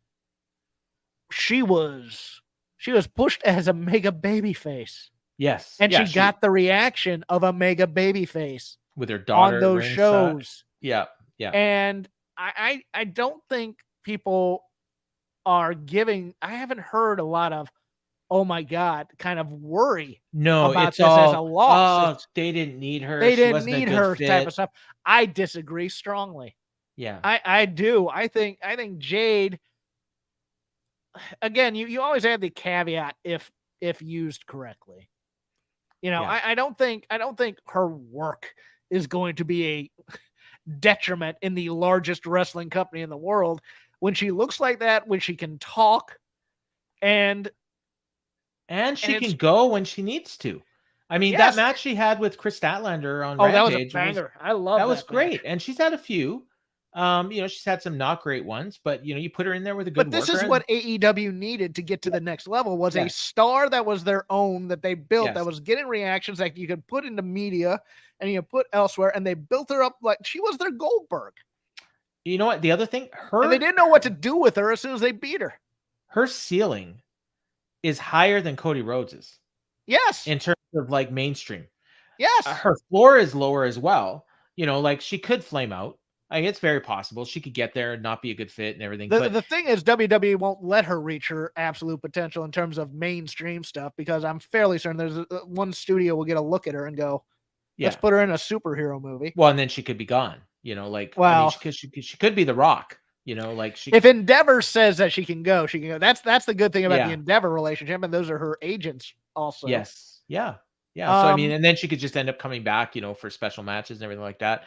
she was pushed as a mega babyface.
Yes.
And she got the reaction of a mega babyface
with her daughter
on those shows.
Yeah.
And I don't think people are giving. I haven't heard a lot of, oh my God, kind of worry.
No,
about
it's
this
all
as a loss.
Oh, they didn't need her.
They didn't need her type of stuff. I disagree strongly.
Yeah,
I do. I think Jade. Again, you always add the caveat if used correctly. I don't think her work is going to be a detriment in the largest wrestling company in the world when she looks like that, when she can talk, and
she can go when she needs to. I mean, that match she had with Chris Statlander on Rampage,
that was a banger. I love that.
Was great, and she's had a few. She's had some not great ones, but you put her in there with a good.
But this is what AEW needed to get to the next level, was a star that was their own, that they built, that was getting reactions that you could put into media and you put elsewhere, and they built her up like she was their Goldberg.
You know what? The other thing,
and they didn't know what to do with her as soon as they beat her. Her
ceiling is higher than Cody Rhodes's.
Yes.
In terms of like mainstream.
Yes.
Her floor is lower as well. Like she could flame out. It's very possible she could get there and not be a good fit and everything.
The thing is, WWE won't let her reach her absolute potential in terms of mainstream stuff, because I'm fairly certain there's one studio will get a look at her and go, let's put her in a superhero movie.
Well, and then she could be gone. She could be The Rock. Like she.
If Endeavor says that she can go, she can go. That's the good thing about the
Yeah.
Endeavor relationship, and those are her agents also.
Yes. Yeah. Yeah. So I mean, and then she could just end up coming back, for special matches and everything like that.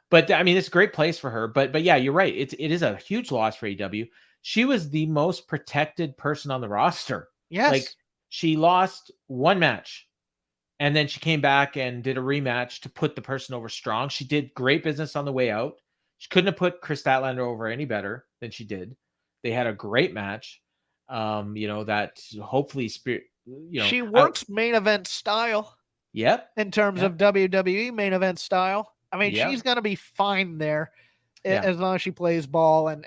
But I mean, it's a great place for her. But yeah, you're right. It is a huge loss for AEW. She was the most protected person on the roster.
Yes.
Like she lost one match, and then she came back and did a rematch to put the person over Strong. She did great business on the way out. She couldn't have put Chris Statlander over any better than she did. They had a great match. That hopefully
she works main event style.
Yep.
In terms of WWE main event style. I mean, she's gonna be fine there as long as she plays ball and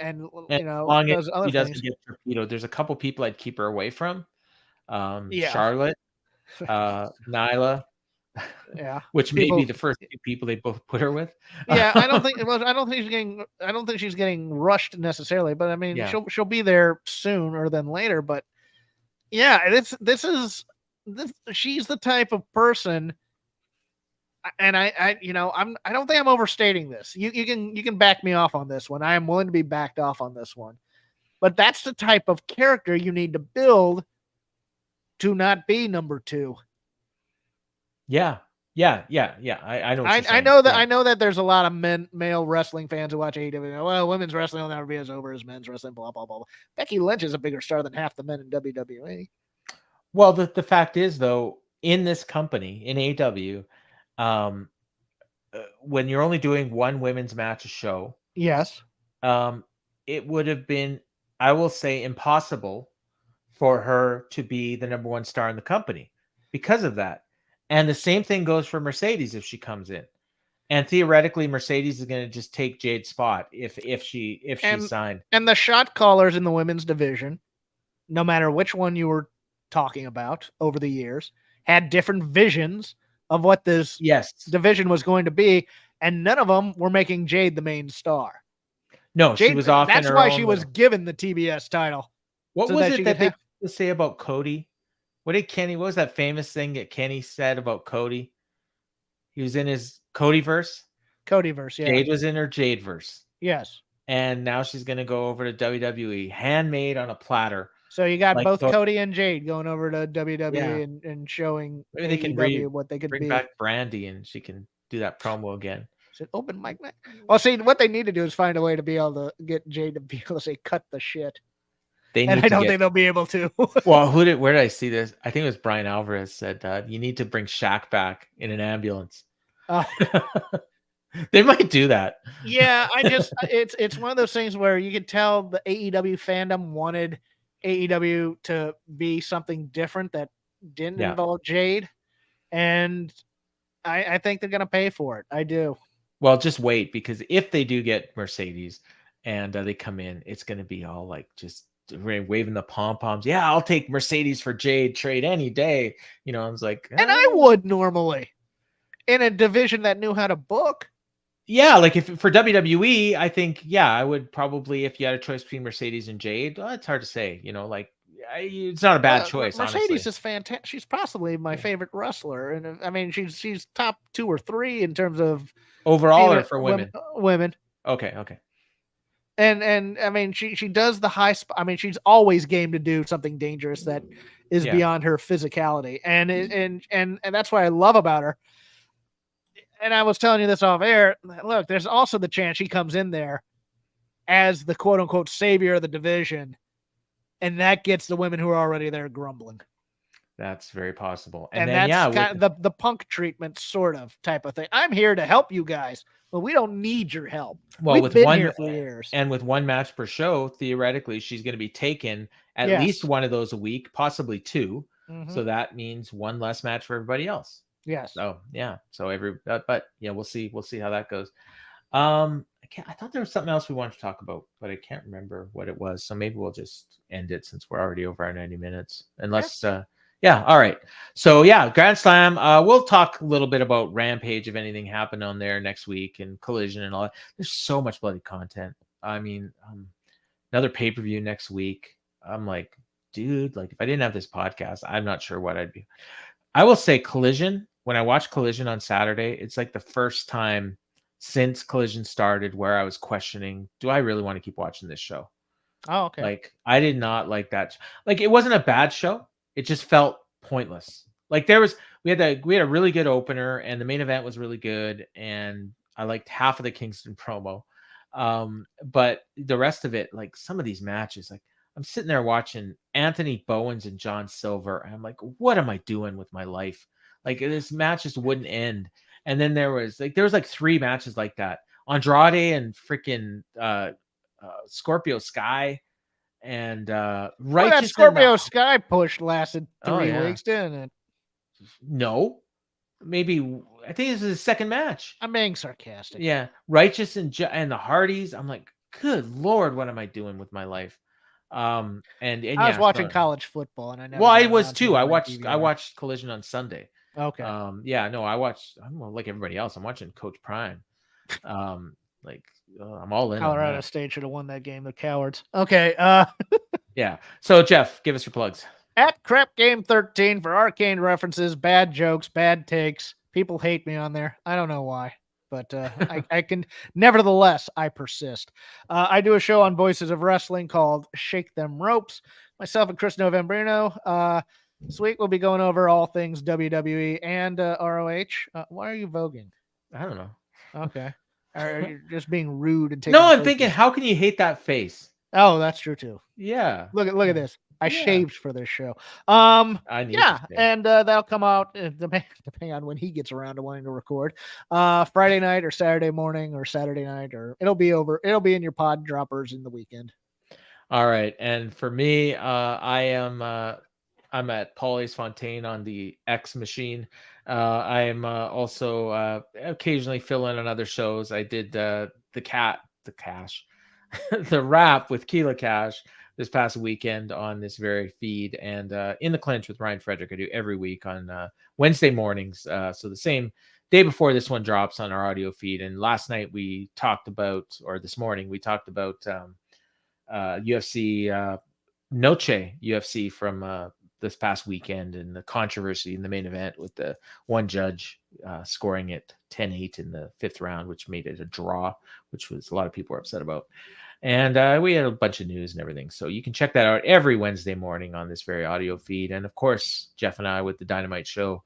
does other things.
Get torpedoed. There's a couple people I'd keep her away from.
Yeah.
Charlotte, Nyla.
Yeah.
Which may be the first two people they both put her with.
Yeah, I don't think she's getting rushed necessarily, but I mean she'll be there sooner than later. But yeah, she's the type of person, and I don't think I'm overstating this. You can back me off on this one. I am willing to be backed off on this one. But that's the type of character you need to build to not be number 2.
Yeah. I know.
I know that there's a lot of male wrestling fans who watch AEW. Well, women's wrestling will never be as over as men's wrestling. Blah blah blah. Becky Lynch is a bigger star than half the men in WWE.
Well, the fact is, though, in this company in AEW, when you're only doing one women's match a show,
yes,
it would have been, I will say, impossible for her to be the number 1 star in the company because of that. And the same thing goes for Mercedes if she comes in. And theoretically, Mercedes is going to just take Jade's spot if she's signed.
And the shot callers in the women's division, no matter which one you were talking about over the years, had different visions of what this division was going to be, and none of them were making Jade the main star.
No, Jade, she was off.
That's why she was given the TBS title.
What was it that they to say about Cody? What was that famous thing that Kenny said about Cody? He was in his Codyverse.
Codyverse, yeah.
Jade was in her Jadeverse.
Yes.
And now she's going to go over to WWE, handmade on a platter.
So you got both Cody and Jade going over to WWE and showing
maybe they can
what they could
bring back Brandy and she can do that promo again.
Is it open mic? Well, see, what they need to do is find a way to be able to get Jade to be able to say, cut the shit. I don't think they'll be able to.
Well, where did I see this? I think it was Brian Alvarez said you need to bring Shaq back in an ambulance. Oh. They might do that.
Yeah, it's one of those things where you could tell the AEW fandom wanted AEW to be something different that didn't involve Jade, and I think they're gonna pay for it. I do.
Well, just wait, because if they do get Mercedes and they come in, it's gonna be all like just waving the pom-poms. Yeah, I'll take Mercedes for Jade trade any day. I was like,
and I would normally in a division that knew how to book.
Yeah, like if for WWE, I think I would probably, if you had a choice between Mercedes and Jade, it's hard to say. It's not a bad choice.
Mercedes
honestly.
Is fantastic. She's possibly my favorite wrestler, and I mean she's top 2 or 3 in terms of
overall or for women.
Women.
Okay.
And I mean she does the high spot. I mean she's always game to do something dangerous that is beyond her physicality, and that's what I love about her. And I was telling you this off air. Look, there's also the chance she comes in there as the quote unquote savior of the division, and that gets the women who are already there grumbling.
That's very possible.
And then, that's kind of the Punk treatment sort of type of thing. I'm here to help you guys, but we don't need your help.
Well,
We've been here for years.
And with one match per show, theoretically, she's going to be taking at least one of those a week, possibly 2. Mm-hmm. So that means one less match for everybody else.
Yes.
So but we'll see how that goes. I thought there was something else we wanted to talk about, but I can't remember what it was. So maybe we'll just end it since we're already over our 90 minutes. Unless, all right. So Grand Slam. We'll talk a little bit about Rampage if anything happened on there next week, and Collision and all that. There's so much bloody content. I mean, another pay-per-view next week. I'm like, dude, like if I didn't have this podcast, I'm not sure what I'd be. I will say Collision. When I watch Collision on Saturday, it's like the first time since Collision started where I was questioning, do I really want to keep watching this show?
Oh, okay.
Like, I did not like that. Like, it wasn't a bad show. It just felt pointless. Like, we had a really good opener, and the main event was really good, and I liked half of the Kingston promo. But the rest of it, like some of these matches, like I'm sitting there watching Anthony Bowens and John Silver, and I'm like, what am I doing with my life? Like, this match just wouldn't end. And then there was like 3 matches like that. Andrade and freaking Scorpio Sky and
Well, that
Righteous
Scorpio Sky push lasted 3
Oh, yeah.
weeks, didn't it?
No, maybe I think this is his second match.
I'm being sarcastic.
Yeah, Righteous and the Hardys. I'm like, good Lord, what am I doing with my life? And
I was
yeah,
watching
so,
college football, and I never.
well, I
got
was
around to
too.
it
I
on my
watched
DVR.
Collision on Sunday.
Okay.
Yeah, no, I'm like everybody else. I'm watching Coach Prime. Like I'm all in on
Colorado
that.
State should have won that game. The cowards. Okay.
Yeah. So Jeff, give us your plugs.
At Crap Game 13 for arcane references, bad jokes, bad takes. People hate me on there. I don't know why, but I can. Nevertheless, I persist. I do a show on Voices of Wrestling called Shake Them Ropes. Myself and Chris Novembrino. This week we'll be going over all things WWE and ROH. Why are you voguing?
I don't know.
Okay. Are you just being rude and taking?
No, I'm
pictures?
thinking, how can you hate that face?
Oh, that's true too.
Yeah.
Look at this. I
Yeah.
shaved for this show.
I need
Yeah,
to say.
and that'll come out depending on when he gets around to wanting to record. Friday night or Saturday morning or Saturday night, or it'll be in your pod droppers in the weekend.
All right, and for me, I'm at Paulie's Fontaine on the X machine. I'm also occasionally fill in on other shows. I did the Cash, the rap with Keela Cash this past weekend on this very feed, and in the clinch with Ryan Frederick I do every week on Wednesday mornings. So the same day before this one drops on our audio feed. And last night we talked about, or this morning we talked about UFC Noche UFC from this past weekend, and the controversy in the main event with the one judge scoring it 10-8 in the 5th round, which made it a draw, which was a lot of people were upset about. And we had a bunch of news and everything. So you can check that out every Wednesday morning on this very audio feed. And of course, Jeff and I with the Dynamite Show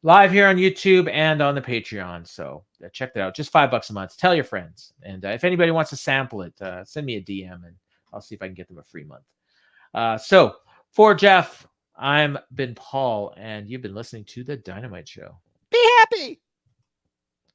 live here on YouTube and on the Patreon. So check that out. Just $5 a month. Tell your friends. And if anybody wants to sample it, send me a DM and I'll see if I can get them a free month. So for Jeff, I'm been Paul, and you've been listening to the Dynamite Show.
Be happy.